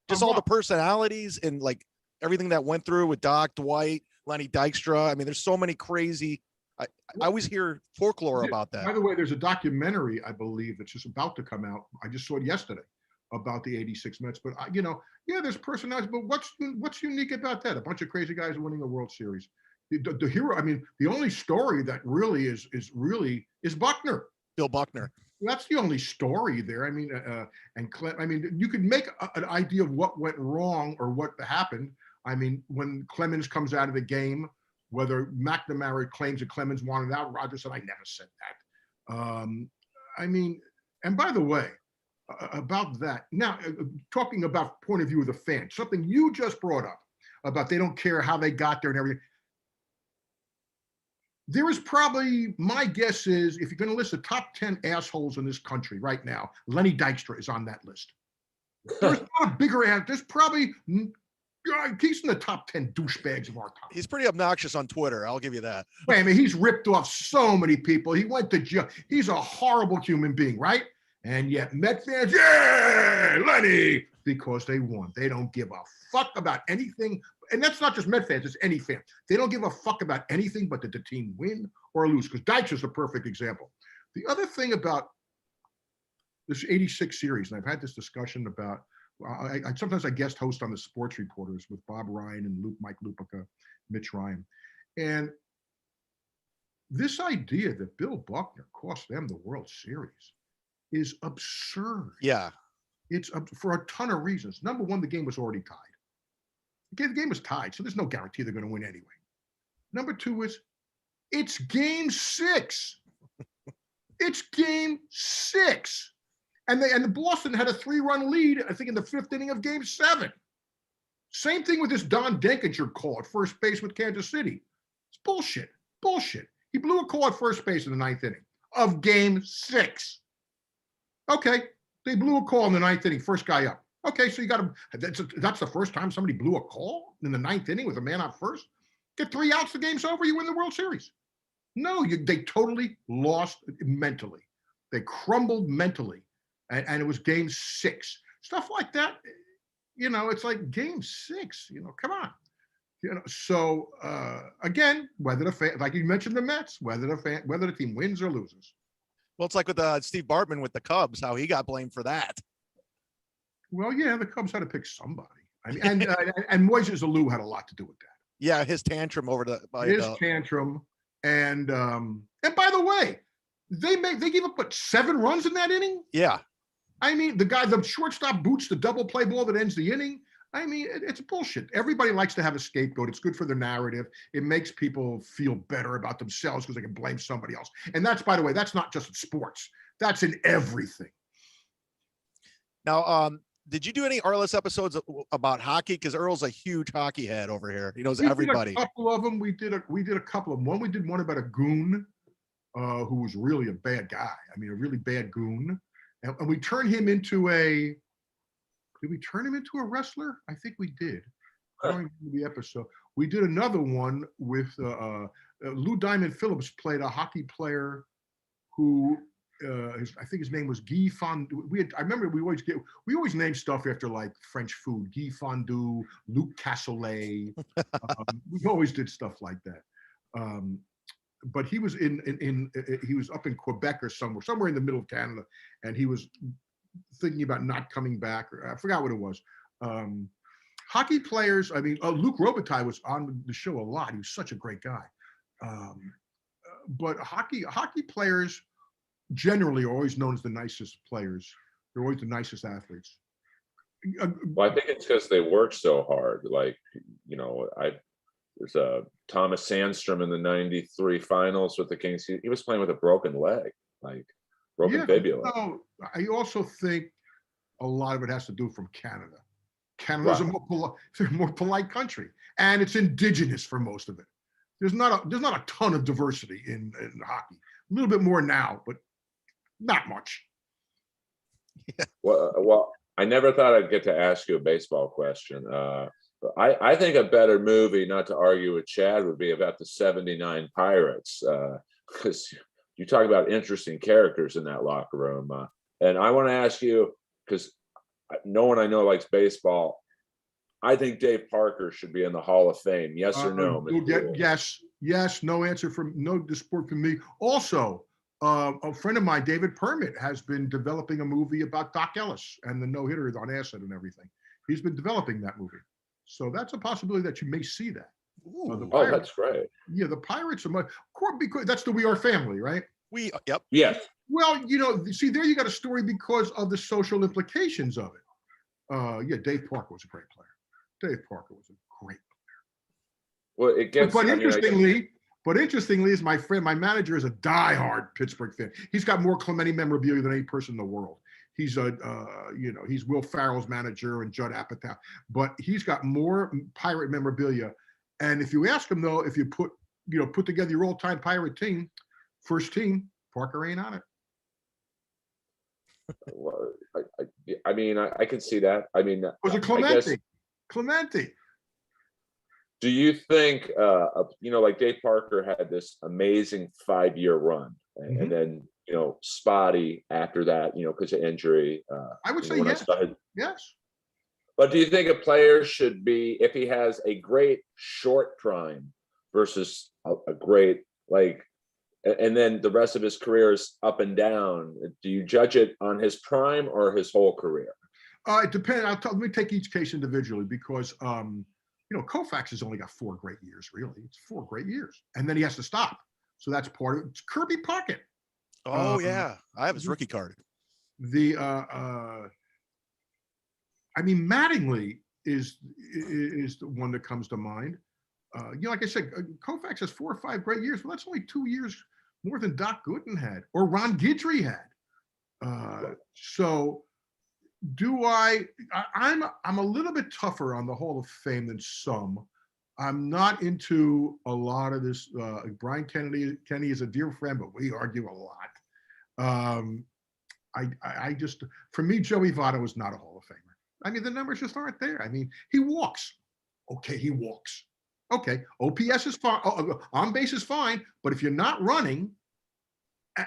Just all the personalities and like everything that went through with Doc, Dwight, Lenny Dykstra. I mean, there's so many crazy. I always hear folklore about that. By the way, there's a documentary, I believe, that's just about to come out. I just saw it yesterday about the '86 Mets. But there's personalities. But what's unique about that? A bunch of crazy guys winning a World Series. The hero. I mean, the only story that really is Buckner. Bill Buckner. That's the only story there. I mean, you could make an idea of what went wrong or what happened. I mean, when Clemens comes out of the game, whether McNamara claims that Clemens wanted out, Roger said, "I never said that." I mean, and by the way, about that, now talking about point of view of the fan, something you just brought up about they don't care how they got there and everything. There is probably, my guess is, if you're going to list the top 10 assholes in this country right now, Lenny Dykstra is on that list. There's not a bigger ass. There's probably, he's in the top 10 douchebags of our time. He's pretty obnoxious on Twitter. I'll give you that. Wait, I mean, he's ripped off so many people. He went to jail. He's a horrible human being, right? And yet Met fans, yeah, Lenny, because they won. They don't give a fuck about anything. And that's not just Met fans, it's any fan. They don't give a fuck about anything but that the team win or lose, because Dykstra's a perfect example. The other thing about this '86 series, and I've had this discussion about, sometimes I guest host on the Sports Reporters with Bob Ryan and Mike Lupica, Mitch Ryan. And this idea that Bill Buckner cost them the World Series is absurd. Yeah. It's for a ton of reasons. Number one, the game was already tied. Okay, the game was tied, so there's no guarantee they're going to win anyway. Number two is, it's game 6. It's game 6. And the Boston had a 3-run lead, I think, in the 5th inning of game 7. Same thing with this Don Denkinger call at first base with Kansas City. It's bullshit. Bullshit. He blew a call at first base in the 9th inning of game 6. Okay, they blew a call in the 9th inning, first guy up. Okay, so you got to, that's the first time somebody blew a call in the 9th inning with a man out first. Get 3 outs, the game's over, you win the World Series. No, they totally lost mentally. They crumbled mentally, and it was game 6. Stuff like that, it's like game 6, come on. So again, whether the fan, like you mentioned the Mets, whether the team wins or loses. Well, it's like with Steve Bartman with the Cubs, how he got blamed for that. Well, yeah, the Cubs had to pick somebody. I mean, and Moises Alou had a lot to do with that. Yeah, his tantrum tantrum, and by the way, they gave up 7 runs in that inning. Yeah, I mean, the shortstop boots the double play ball that ends the inning. I mean, it's bullshit. Everybody likes to have a scapegoat. It's good for the narrative. It makes people feel better about themselves because they can blame somebody else. And that's, by the way, that's not just in sports. That's in everything. Now, did you do any Arliss episodes about hockey? Because Earl's a huge hockey head over here. He knows everybody. We did a couple of them. We did a couple of them. We did one about a goon who was really a bad guy. I mean, a really bad goon. And we turned him into did we turn him into a wrestler? I think we did. I don't remember the episode. We did another one with Lou Diamond Phillips played a hockey player who I think his name was Guy Fondue. I remember we always name stuff after like French food. Guy Fondue, Luc Cassoulet. We always did stuff like that. But he was he was up in Quebec or somewhere in the middle of Canada, and he was thinking about not coming back. Or I forgot what it was. Hockey players. I mean, Luc Robitaille was on the show a lot. He was such a great guy. But hockey players generally are always known as the nicest players. They're always the nicest athletes. Well, I think it's because they work so hard. Like, there's a Thomas Sandstrom in the '93 finals with the Kings. He was playing with a broken leg, like broken fibula. No, I also think a lot of it has to do from Canada. Canada's a more polite country, and it's indigenous for most of it. There's not a ton of diversity in hockey. A little bit more now, but not much. Yeah. Well, I never thought I'd get to ask you a baseball question. I think a better movie, not to argue with Chad, would be about the '79 Pirates, because you talk about interesting characters in that locker room. And I want to ask you, because no one I know likes baseball. I think Dave Parker should be in the Hall of Fame. Yes or no? Yes. No answer from no support from me. Also, a friend of mine, David Permit, has been developing a movie about Doc Ellis and the no-hitter on acid and everything. He's been developing that movie. So that's a possibility that you may see that. Oh, that's great. Yeah, the Pirates are because that's the We Are family, right? Yep. Yes. Well, see, there you got a story because of the social implications of it. Yeah, Dave Parker was a great player. Dave Parker was a great player. Well, it gets. But interestingly, is my manager is a diehard Pittsburgh fan. He's got more Clemente memorabilia than any person in the world. He's he's Will Farrell's manager and Judd Apatow, but he's got more Pirate memorabilia. And if you ask him though, if you put together your all-time Pirate team, first team, Parker ain't on it. Well, I can see that. I mean, was it Clemente? Clemente. Do you think, like Dave Parker had this amazing 5-year run, and then spotty after that, because of injury? I would say yes. Yes. But do you think a player should be, if he has a great short prime versus a great and then the rest of his career is up and down, do you judge it on his prime or his whole career? It depends. Let me take each case individually because, Koufax has only got 4 great years, really. It's 4 great years. And then he has to stop. So that's part of it. It's Kirby Puckett. Oh, yeah. I have his rookie card. Mattingly is the one that comes to mind. Like I said, Koufax has 4 or 5 great years. Well, that's only 2 years more than Doc Gooden had or Ron Guidry had. So I'm a little bit tougher on the Hall of Fame than some. I'm not into a lot of this. Brian Kenny is a dear friend, but we argue a lot. For me, Joey Votto is not a Hall of Famer. I mean, the numbers just aren't there. I mean, he walks. Okay, he walks. Okay, OPS is fine. On base is fine, but if you're not running,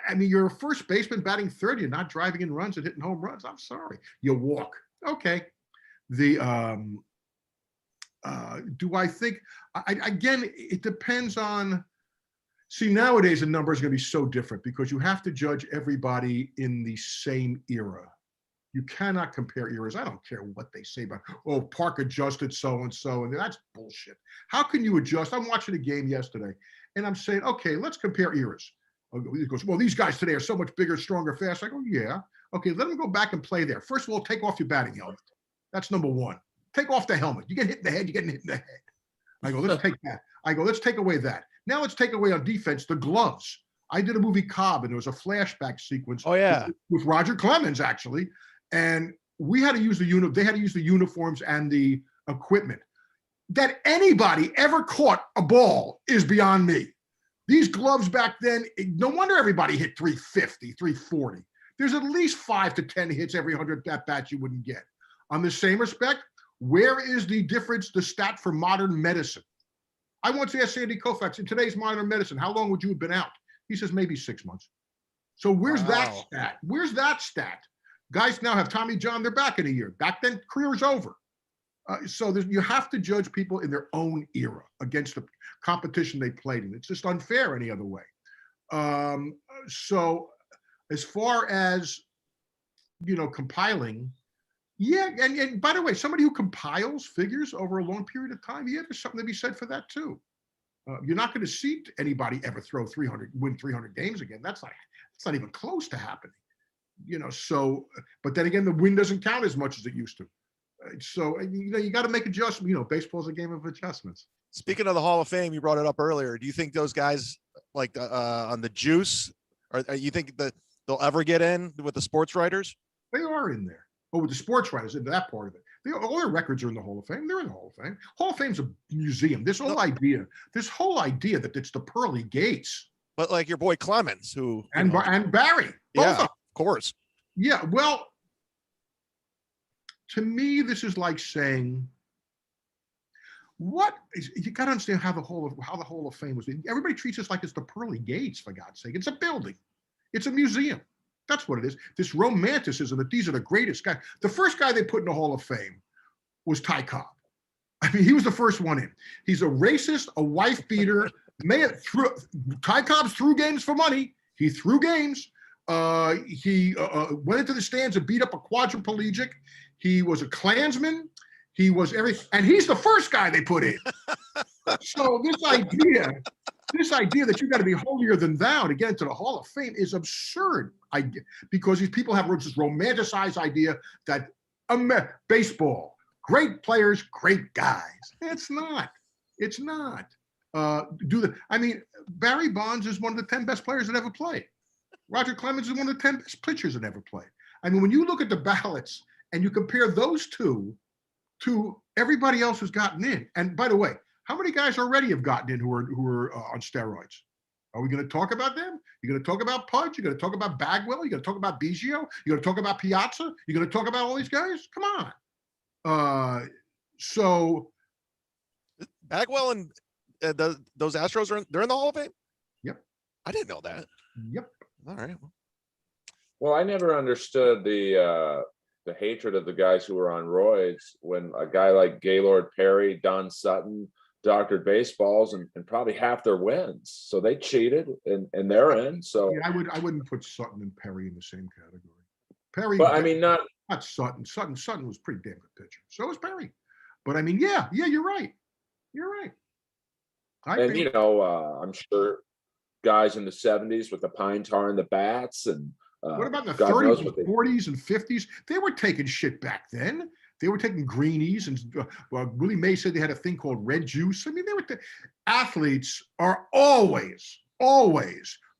I mean, you're a first baseman batting third. You're not driving in runs and hitting home runs. I'm sorry. You walk. Okay. Do I think? Again, it depends on. See, nowadays the number is going to be so different because you have to judge everybody in the same era. You cannot compare eras. I don't care what they say about, Park adjusted so-and-so, and that's bullshit. How can you adjust? I'm watching a game yesterday, and I'm saying, okay, let's compare eras. He goes, well, these guys today are so much bigger, stronger, faster. I go, yeah. Okay, let them go back and play there. First of all, take off your batting helmet. That's number one. Take off the helmet. You get hit in the head, you're getting hit in the head. I go, let's take that. I go, let's take away that. Now let's take away on defense the gloves. I did a movie Cobb, and there was a flashback sequence. Oh, yeah. With Roger Clemens, actually. And we had to use they had to use the uniforms and the equipment. That anybody ever caught a ball is beyond me. These gloves back then, no wonder everybody hit 350, 340. There's at least 5 to 10 hits every 100 at-bats you wouldn't get. On the same respect, where is the difference, the stat for modern medicine? I once asked Sandy Koufax, in today's modern medicine, how long would you have been out? He says, maybe 6 months. So where's that stat? Where's that stat? Guys now have Tommy John, they're back in a year. Back then, career's over. So you have to judge people in their own era against the competition they played in. It's just unfair any other way. So as far as, compiling, yeah, and by the way, somebody who compiles figures over a long period of time, yeah, there's something to be said for that too. You're not going to see anybody ever win 300 games again. That's not even close to happening. So, but then again, the win doesn't count as much as it used to. So, you got to make adjustments. Baseball's a game of adjustments. Speaking of the Hall of Fame, you brought it up earlier. Do you think those guys like on the juice, or you think that they'll ever get in with the sports writers? They are in there. Oh, with the sports writers, into that part of it. All their records are in the Hall of Fame. They're in the Hall of Fame. Hall of Fame's a museum. This whole idea that it's the pearly gates. But like your boy Clemens, and Barry, both of course. Yeah, well, to me, this is like saying, you got to understand how the Hall of Fame was. Everybody treats us like it's the pearly gates, for God's sake. It's a building. It's a museum. That's what it is. This romanticism that these are the greatest guys. The first guy they put in the Hall of Fame was Ty Cobb. I mean, he was the first one in. He's a racist, a wife beater. Ty Cobb's threw games for money. He threw games. He went into the stands and beat up a quadriplegic. He was a Klansman. He was and he's the first guy they put in. So this idea that you got to be holier than thou to get into the Hall of Fame is absurd. Because these people have this romanticized idea that baseball, great players, great guys. It's not. It's not. Barry Bonds is one of the 10 best players that ever played. Roger Clemens is one of the 10 best pitchers that ever played. I mean, when you look at the ballots and you compare those two to everybody else who's gotten in, and by the way, how many guys already have gotten in who are on steroids? Are we going to talk about them? You're going to talk about Pudge? You're going to talk about Bagwell? You're going to talk about Biggio? You're going to talk about Piazza? You're going to talk about all these guys? Come on. So Bagwell and those Astros they're in the Hall of Fame? Yep. I didn't know that. Yep. All right. Well, I never understood the hatred of the guys who were on roids when a guy like Gaylord Perry, Don Sutton doctored baseballs and probably half their wins. So they cheated and they're in. So yeah, I wouldn't put Sutton and Perry in the same category. Perry, but I mean not Sutton. Sutton was a pretty damn good pitcher. So was Perry. But I mean, yeah, you're right. You're right. I'm sure guys in the 70s with the pine tar and the bats and what about the God 30s and 40s and 50s? They were taking shit back then. They were taking greenies, and Willie Mays said they had a thing called red juice. I mean, athletes are always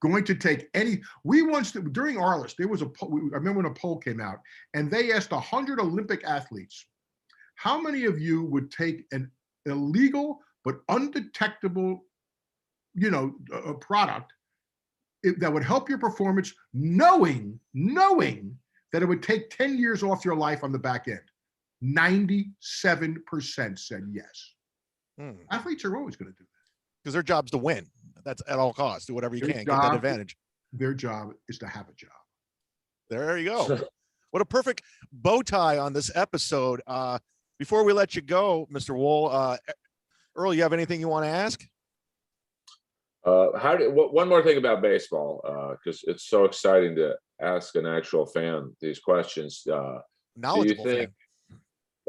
going to take any. We once during Arliss, there was I remember when a poll came out, and they asked 100 Olympic athletes, how many of you would take an illegal but undetectable, a product that would help your performance, knowing that it would take 10 years off your life on the back end. 97% said yes. Athletes are always going to do that. Because their job's to win. That's at all costs. Do whatever you can. Get that advantage. Their job is to have a job. There you go. What a perfect bow tie on this episode. Before we let you go, Mr. WHUL, Earl, you have anything you want to ask? One more thing about baseball, because it's so exciting to ask an actual fan these questions. Knowledgeable fan.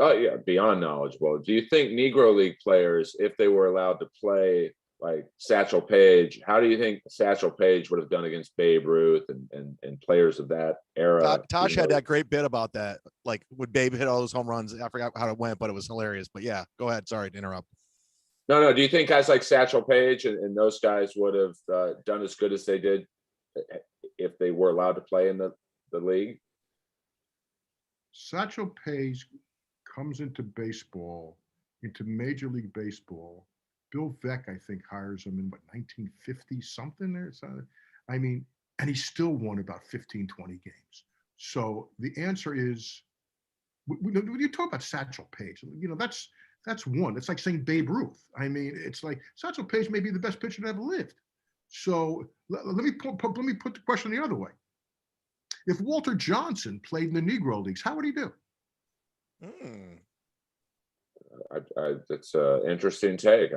Oh yeah, beyond knowledgeable. Do you think Negro League players, if they were allowed to play like Satchel Page, how do you think Satchel Page would have done against Babe Ruth and players of that era? Tosh had that great bit about that. Like, would Babe hit all those home runs? I forgot how it went, but it was hilarious. But yeah, go ahead. Sorry to interrupt. No. Do you think guys like Satchel Page and those guys would have done as good as they did if they were allowed to play in the league? Satchel Page comes into baseball, into Major League Baseball, Bill Veck, I think, hires him in what 1950 something or something. I mean, and he still won about 15, 20 games. So the answer is, when you talk about Satchel Page, that's one. It's like saying Babe Ruth. I mean, it's like Satchel Page may be the best pitcher that ever lived. So let me put the question the other way. If Walter Johnson played in the Negro Leagues, how would he do? That's an interesting take.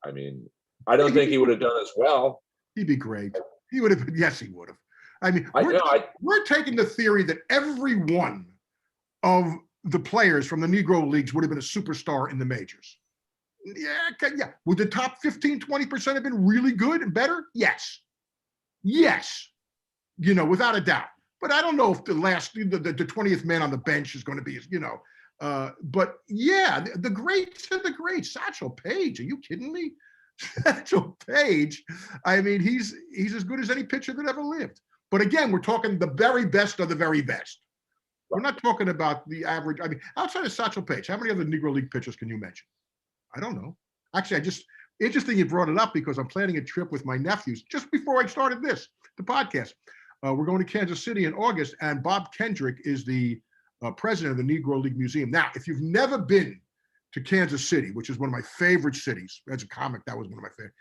I mean, I don't think he would have done as well. He'd be great. He would have. Yes, he would have. I mean, we're taking the theory that every one of the players from the Negro Leagues would have been a superstar in the majors. Yeah. Would the top 15, 20% have been really good and better? Yes. Without a doubt. But I don't know if the 20th man on the bench is going to be, but yeah, the greats are the greats. Satchel Page, are you kidding me? Satchel Page, I mean, he's as good as any pitcher that ever lived. But again, we're talking the very best of the very best. We're not talking about the average. I mean, outside of Satchel Page, how many other Negro League pitchers can you mention? I don't know. Actually, interesting you brought it up because I'm planning a trip with my nephews just before I started the podcast. We're going to Kansas City in August, and Bob Kendrick is the president of the Negro League Museum. Now, if you've never been to Kansas City, which is one of my favorite cities, as a comic, that was one of my favorite.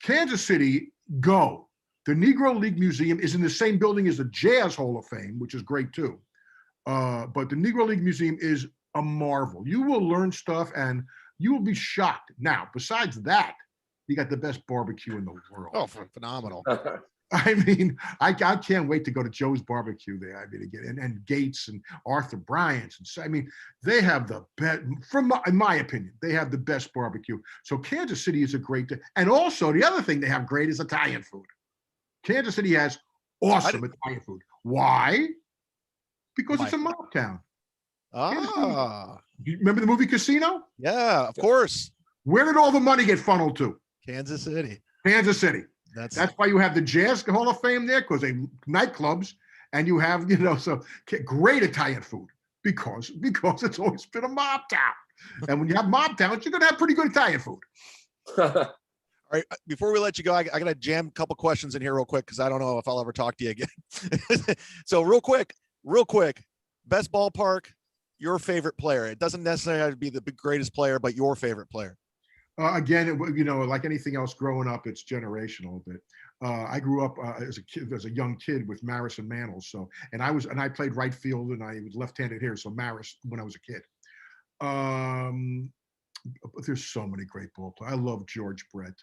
Kansas City, go. The Negro League Museum is in the same building as the Jazz Hall of Fame, which is great too. But the Negro League Museum is a marvel. You will learn stuff and you will be shocked. Now, besides that, you got the best barbecue in the world. Oh, phenomenal. I mean, I can't wait to go to Joe's Barbecue there. I mean, again, and Gates and Arthur Bryant's. And so, I mean, they have the best, in my opinion, they have the best barbecue. So Kansas City is a great, and also the other thing they have great is Italian food. Kansas City has awesome Italian food. Why? Because it's a mob town. You remember the movie Casino? Yeah, of course. Where did all the money get funneled to? Kansas City. Kansas City. That's why you have the Jazz Hall of Fame there, because they nightclubs, and you have, so great Italian food because it's always been a mob town. And when you have mob towns, you're going to have pretty good Italian food. All right, before we let you go, I got to jam a couple questions in here real quick because I don't know if I'll ever talk to you again. So real quick, best ballpark, your favorite player. It doesn't necessarily have to be the greatest player, but your favorite player. Again, like anything else growing up, it's generational a bit. I grew up as a young kid with Maris and Mantles. So, and I played right field and I was left-handed here. So Maris when I was a kid. But there's so many great ball players. I love George Brett.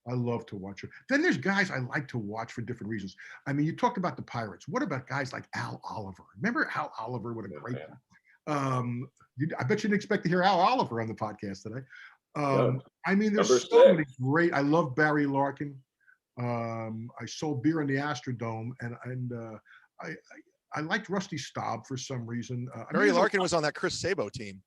I love to watch it. Then there's guys I like to watch for different reasons. I mean, you talked about the Pirates. What about guys like Al Oliver? Remember Al Oliver? What a great I bet you didn't expect to hear Al Oliver on the podcast today. I mean, there's so many great. I love Barry Larkin. I sold beer in the Astrodome, and I liked Rusty Staub for some reason. Barry Larkin was on that Chris Sabo team.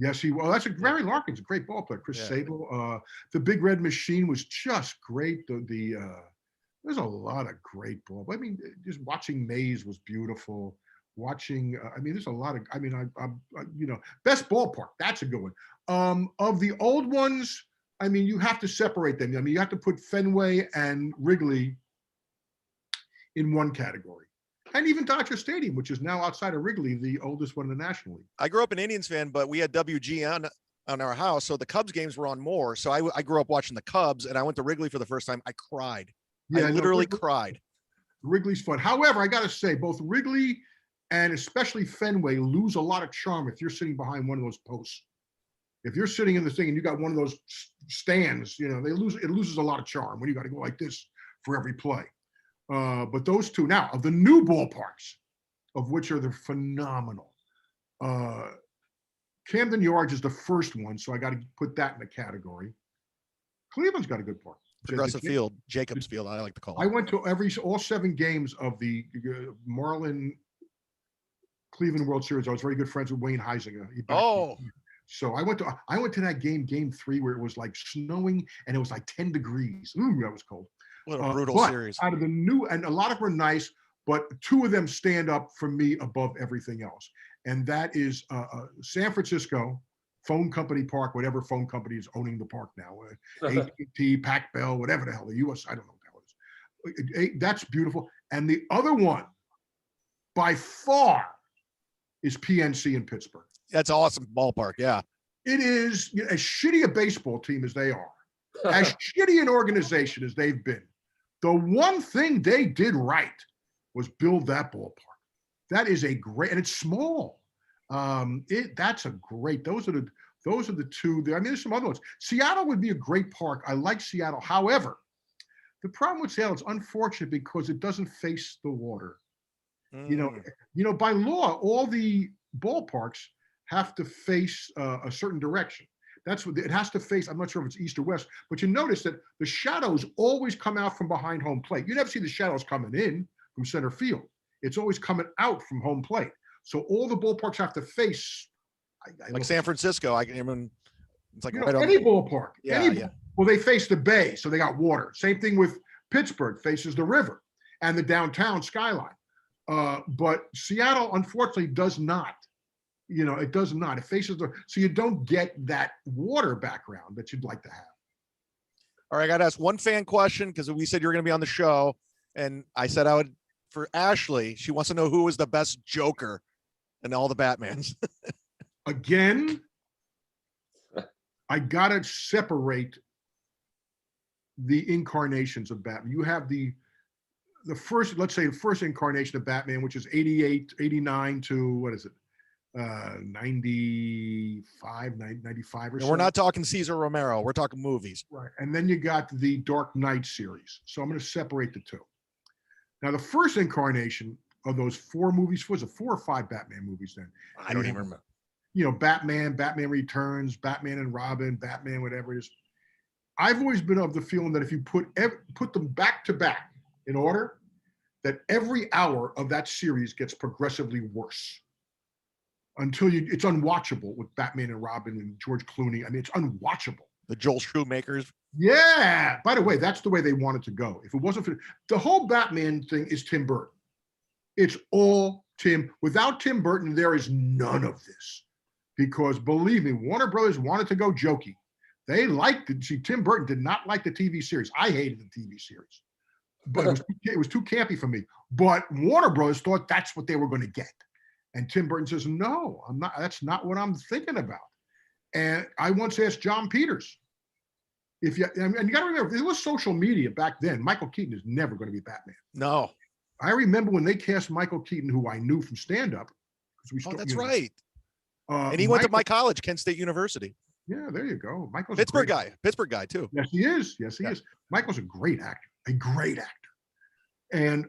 Yes, he was. Barry Larkin's a great ball player. Chris Sabo. The Big Red Machine was just great. There's a lot of great ball. I mean, just watching Mays was beautiful. Watching, there's a lot of. Best ballpark. That's a good one. Of the old ones, you have to separate them. You have to put Fenway and Wrigley in one category. And even Dodger Stadium, which is now outside of Wrigley, the oldest one in the National League. I grew up an Indians fan, but we had WG on our house, so the Cubs games were on more. So I grew up watching the Cubs, and I went to Wrigley for the first time. I cried. Yeah, I literally cried. Wrigley's fun. However, I got to say, both Wrigley and especially Fenway lose a lot of charm if you're sitting behind one of those posts. If you're sitting in the thing and you got one of those stands, it loses a lot of charm when you got to go like this for every play. But those two now of the new ballparks, of which are the phenomenal. Camden Yards is the first one, so I got to put that in the category. Cleveland's got a good park. Progressive Field, Jacobs Field, I like to call it. I went to all 7 games of the Marlin Cleveland World Series. I was very good friends with Wayne Heisinger. So I went to that game 3, where it was like snowing and it was like 10 degrees. Ooh, that was cold. What a brutal series. Out of the new, and a lot of them are nice, but 2 of them stand up for me above everything else. And that is San Francisco, phone company park, whatever phone company is owning the park now, AT&T, Pac Bell, whatever the hell, the US, I don't know what the hell it is. That's beautiful. And the other one, by far, is PNC in Pittsburgh. That's awesome ballpark. Yeah. It is, you know, as shitty a baseball team as they are, as shitty an organization as they've been, the one thing they did right was build that ballpark. That is a great, and it's small. That's a great. Those are the two. I mean, there's some other ones. Seattle would be a great park. I like Seattle. However, the problem with Seattle is unfortunate because it doesn't face the water. You know, by law, all the ballparks have to face a certain direction. That's what it has to face. I'm not sure if it's east or west, but you notice that the shadows always come out from behind home plate. You never see the shadows coming in from center field. It's always coming out from home plate. So all the ballparks have to face. Like San Francisco, I can even. It's like right any on ballpark. Yeah. Well, they face the bay, so they got water. Same thing with Pittsburgh, faces the river and the downtown skyline. But Seattle, unfortunately, does not. You know, it does not. It faces so you don't get that water background that you'd like to have. All right, I got to ask one fan question because we said you're going to be on the show, and I said I would for Ashley. She wants to know who was the best Joker in all the Batmans. Again, I gotta separate the incarnations of Batman. You have the first, let's say the first incarnation of Batman, which is 88, 89 to what is it? 95 or so. We're not talking Cesar Romero. We're talking movies. Right. And then you got the Dark Knight series. So I'm going to separate the two. Now, the first incarnation of those four movies, was it 4 or 5 Batman movies then? I don't even remember. You know, Batman Returns, Batman and Robin, Batman, whatever it is. I've always been of the feeling that if you put them back to back in order, that every hour of that series gets progressively worse. Until it's unwatchable with Batman and Robin and George Clooney. I mean, it's unwatchable. The Joel Schumakers. Yeah. By the way, that's the way they wanted to go. If it wasn't for the whole Batman thing is Tim Burton. It's all Tim. Without Tim Burton, there is none of this. Because believe me, Warner Brothers wanted to go jokey. They liked it. See, Tim Burton did not like the TV series. I hated the TV series. But it was too campy for me. But Warner Brothers thought that's what they were going to get. And Tim Burton says, no, I'm not. That's not what I'm thinking about. And I once asked John Peters, and you got to remember, there was social media back then. Michael Keaton is never going to be Batman. No. I remember when they cast Michael Keaton, who I knew from stand-up. That's right. And he went to my college, Kent State University. Yeah, there you go. Michael's Pittsburgh guy too. Yes, he is. Yes, he is. Michael's a great actor. And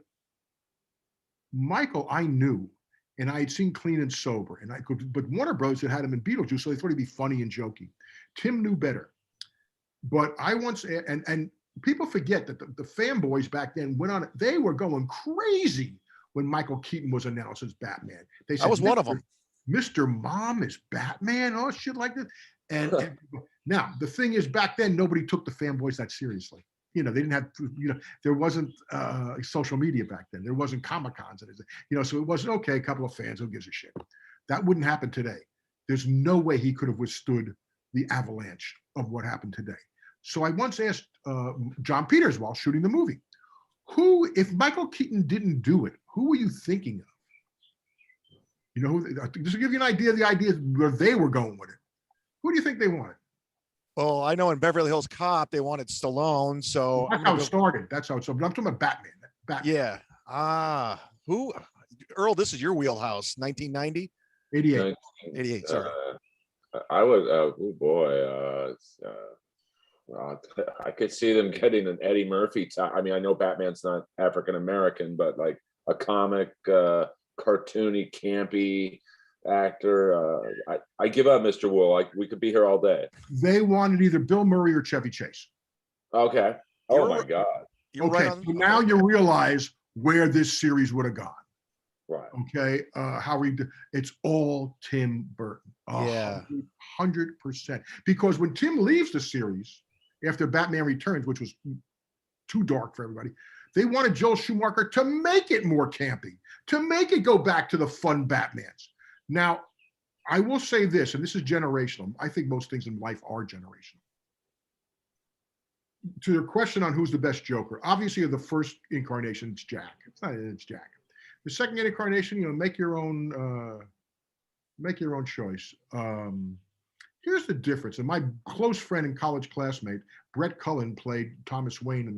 Michael, I knew. And I had seen Clean and Sober, but Warner Bros. had him in Beetlejuice, so they thought he'd be funny and jokey. Tim knew better. But I once, and people forget that the fanboys back then went on, they were going crazy when Michael Keaton was announced as Batman. They said, I was one of them. Mr. Mom is Batman, oh, shit like this. And now, the thing is, back then, nobody took the fanboys that seriously. You know, they didn't have, there wasn't social media back then. There wasn't Comic-Cons. So it wasn't, okay, a couple of fans, who gives a shit? That wouldn't happen today. There's no way he could have withstood the avalanche of what happened today. So I once asked John Peters while shooting the movie, if Michael Keaton didn't do it, who were you thinking of? You know, just to give you an idea of the ideas where they were going with it. Who do you think they wanted? Well, I know in Beverly Hills Cop, they wanted Stallone. So that's how it started. That's how it started. But I'm talking about Batman. Yeah. Who? Earl, this is your wheelhouse. 1990? 88. 88, sorry. I was, I could see them getting an Eddie Murphy type. I mean, I know Batman's not African-American, but like a comic, cartoony, campy actor. I give up, Mr. WHUL. We could be here all day. They wanted either Bill Murray or Chevy Chase. Okay. Oh my God. Okay. Right so now you realize where this series would have gone. Right. Okay. It's all Tim Burton. 100%. Because when Tim leaves the series after Batman Returns, which was too dark for everybody, they wanted Joel Schumacher to make it more campy, to make it go back to the fun Batmans. Now, I will say this, and this is generational. I think most things in life are generational. To your question on who's the best Joker, obviously the first incarnation, it's Jack. It's Jack. The second incarnation, make your own choice. Here's the difference. And my close friend and college classmate, Brett Cullen, played Thomas Wayne in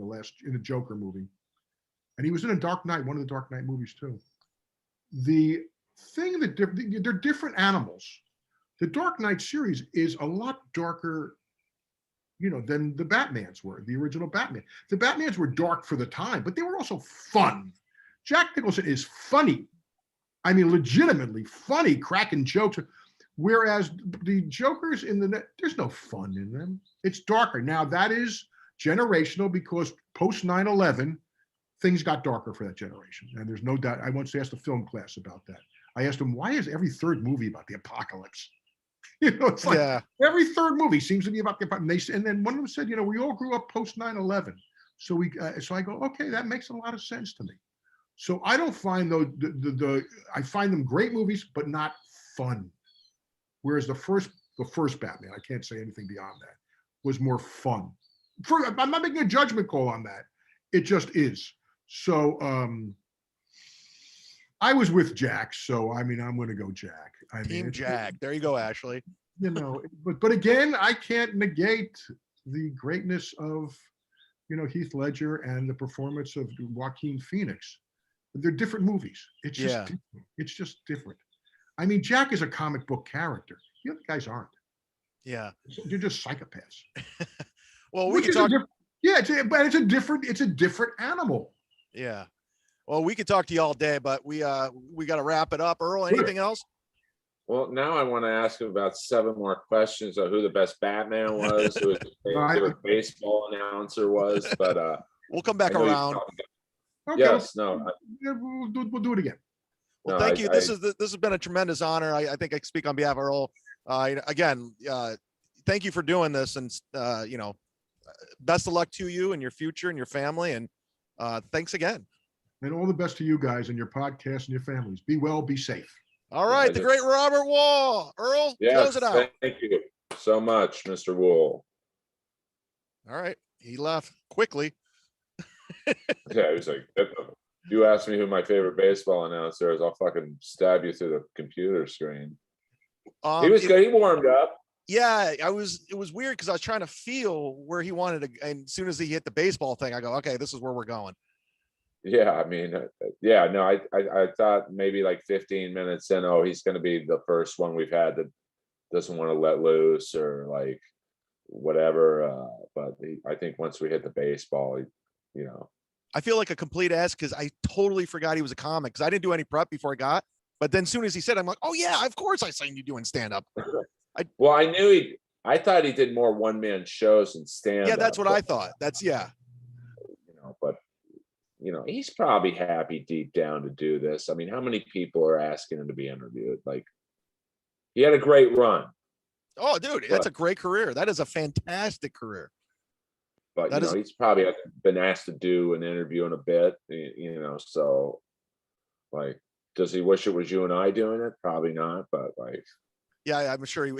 the Joker movie. And he was in a Dark Knight, one of the Dark Knight movies too. The thing that they're different animals. The Dark Knight series is a lot darker, than the Batmans were, the original Batman. The Batmans were dark for the time, but they were also fun. Jack Nicholson is funny. I mean, legitimately funny, cracking jokes. Whereas the Jokers there's no fun in them. It's darker. Now, that is generational because post 9/11, things got darker for that generation. And there's no doubt. I once asked a film class about that. I asked them, why is every third movie about the apocalypse? It's like every third movie seems to be about the apocalypse. And then one of them said, we all grew up post 9/11. So so I go, okay, that makes a lot of sense to me. So I don't find I find them great movies, but not fun. Whereas the first Batman, I can't say anything beyond that, was more fun. I'm not making a judgment call on that. It just is. So I was with Jack, so I'm going to go Jack. Team Jack. There you go, Ashley. But again, I can't negate the greatness of Heath Ledger and the performance of Joaquin Phoenix. They're different movies. It's just different. I mean, Jack is a comic book character. The other guys aren't. Yeah, they're just psychopaths. Well, we can talk. It's a different animal. Yeah. Well, we could talk to you all day, but we got to wrap it up. Earl, anything else? Well, now I want to ask him about 7 more questions of who the best Batman was, who his favorite baseball announcer was. But we'll come back around. Okay, yes, we'll do it again. Well, thank you. This has been a tremendous honor. I think I speak on behalf of Earl. Again, thank you for doing this, and best of luck to you and your future and your family. And thanks again. And all the best to you guys and your podcast and your families. Be well, be safe. All right, the great Robert WHUL. Earl, close it out. Thank you so much, Mr. WHUL. All right, he left quickly. Yeah, he was like, you asked me who my favorite baseball announcer is, I'll fucking stab you through the computer screen. He was good. He warmed up. Yeah, it was weird because I was trying to feel where he wanted to, and as soon as he hit the baseball thing, I go, okay, this is where we're going. Yeah, I mean, I thought maybe like 15 minutes in, he's going to be the first one we've had that doesn't want to let loose or like whatever. But I think once we hit the baseball, I feel like a complete ass because I totally forgot he was a comic because I didn't do any prep before I got. But then as soon as he said, I'm like, oh yeah, of course I seen you doing stand up. I thought he did more one-man shows and stand up. Yeah, that's what I thought. But he's probably happy deep down to do this. I mean, how many people are asking him to be interviewed? Like, he had a great run. Oh, dude, that's a great career. That is a fantastic career. But he's probably been asked to do an interview in a bit, so like, does he wish it was you and I doing it? Probably not, but like, yeah, I'm sure he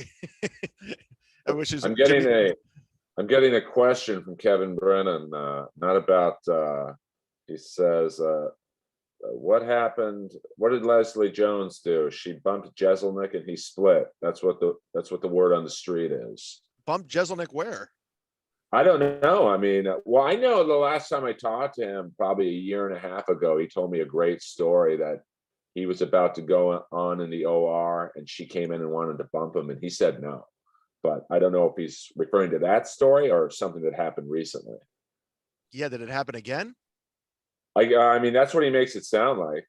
I wish I'm getting a question from Kevin Brennan, not about he says, what happened? What did Leslie Jones do? She bumped Jeselnik and he split. That's what the word on the street is. Bumped Jeselnik where? I don't know. I mean, I know the last time I talked to him, probably a year and a half ago, he told me a great story that he was about to go on in the OR and she came in and wanted to bump him and he said no. But I don't know if he's referring to that story or something that happened recently. Yeah, did it happen again? I mean, that's what he makes it sound like,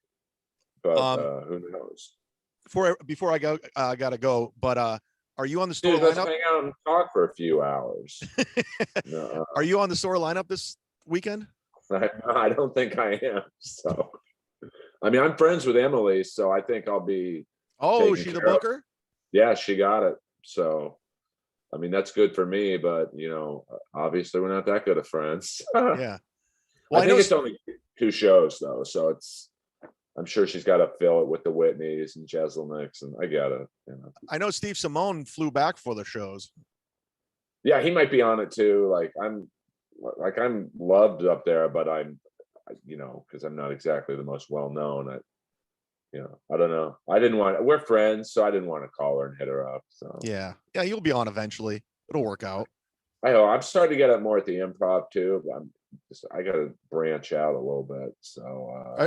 but who knows? Before I go, I gotta go. But are you on the store lineup? Let's hang out and talk for a few hours. No. Are you on the store lineup this weekend? I don't think I am. So, I mean, I'm friends with Emily, so I think I'll be. Oh, is she the booker? Yeah, she got it. So, I mean, that's good for me, but obviously we're not that good of friends. Yeah. Well, I think it's only 2 shows though, so it's I'm sure she's got to fill it with the Whitneys and Jeselniks, and I get it. You know. I know Steve Simone flew back for the shows. Yeah, he might be on it too. I'm loved up there, but because I'm not exactly the most well known. I don't know. We're friends, so I didn't want to call her and hit her up. So Yeah, you'll be on eventually. It'll work out. I'm starting to get up more at the Improv too. But I got to branch out a little bit. So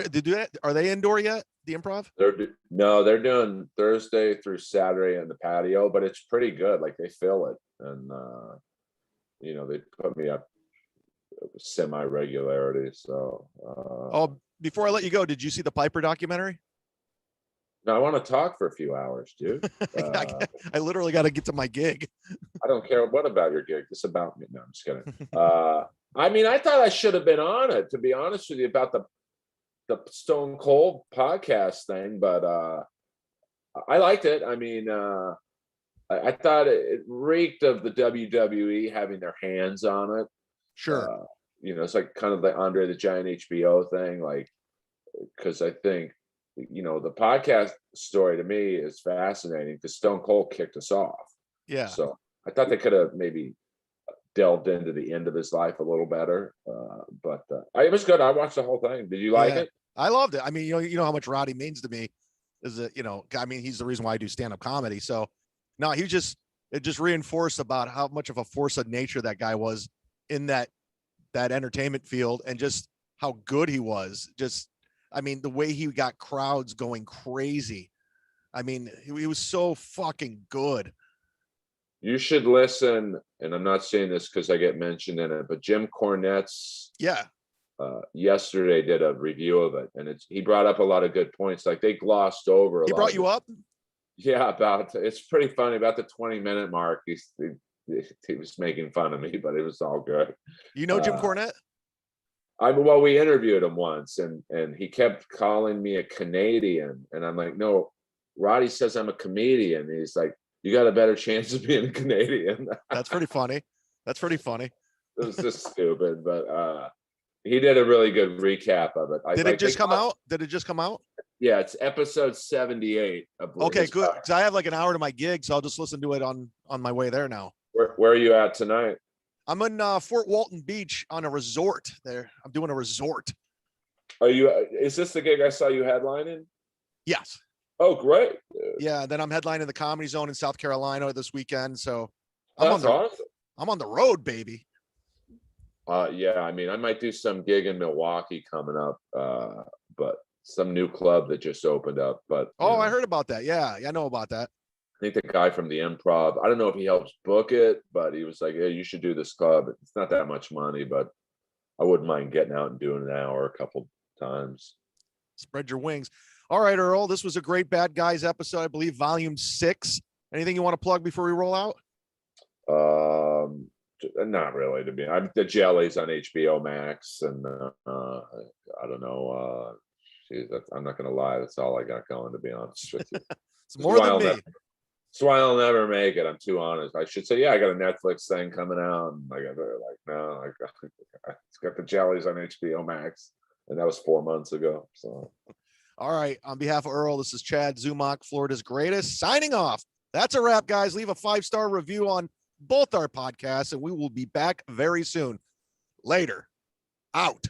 are they indoor yet? The Improv? They're doing Thursday through Saturday in the patio, but it's pretty good. Like they fill it, and they put me up semi regularity. So before I let you go, did you see the Piper documentary? No, I want to talk for a few hours, dude. I literally got to get to my gig. I don't care what about your gig. It's about me. No, I'm just kidding. I thought I should have been on it, to be honest with you, about the Stone Cold podcast thing, but I liked it. I thought it reeked of the WWE having their hands on it. Sure. It's like kind of the Andre the Giant HBO thing, because I think, the podcast story to me is fascinating because Stone Cold kicked us off. Yeah. So I thought they could have maybe delved into the end of his life a little better. But it was good. I watched the whole thing. Did you like it? I loved it. You know how much Roddy means to me. Is that he's the reason why I do stand-up comedy. So no, it just reinforced about how much of a force of nature that guy was in that entertainment field, and just how good he was. The way he got crowds going crazy. He was so fucking good. You should listen, and I'm not saying this because I get mentioned in it, but Jim Cornette's yesterday did a review of it, and he brought up a lot of good points. Like they glossed over. He brought you up? Yeah, it's pretty funny. About the 20-minute mark, he was making fun of me, but it was all good. You know Jim Cornette? We interviewed him once, and he kept calling me a Canadian, and I'm like, no, Roddy says I'm a comedian. And he's like, you got a better chance of being a Canadian. That's pretty funny. It was just stupid, but he did a really good recap of it. Did it just come out? Yeah, it's episode 78. Okay, good. Because I have like an hour to my gig, so I'll just listen to it on my way there now. Where are you at tonight? I'm in Fort Walton Beach on a resort there. I'm doing a resort. Is this the gig I saw you headlining? Yes. Oh, great. Yeah. Then I'm headlining the Comedy Zone in South Carolina this weekend. So awesome. I'm on the road, baby. Yeah. I might do some gig in Milwaukee coming up, but some new club that just opened up. But I heard about that. Yeah, I know about that. I think the guy from the Improv, I don't know if he helps book it, but he was like, hey, you should do this club. It's not that much money, but I wouldn't mind getting out and doing an hour a couple times. Spread your wings. All right, Earl, this was a great Bad Guys episode, I believe, volume 6. Anything you want to plug before we roll out? Not really, to be. The Jellies on HBO Max, and I don't know. I'm not going to lie. That's all I got going, to be honest with you. It's more than me. That's why I'll never make it. I'm too honest. I should say, yeah, I got a Netflix thing coming out. And no, it's got the Jellies on HBO Max. And that was 4 months ago. So, all right. On behalf of Earl, this is Chad Zumock, Florida's greatest, signing off. That's a wrap, guys. Leave a 5-star review on both our podcasts, and we will be back very soon. Later. Out.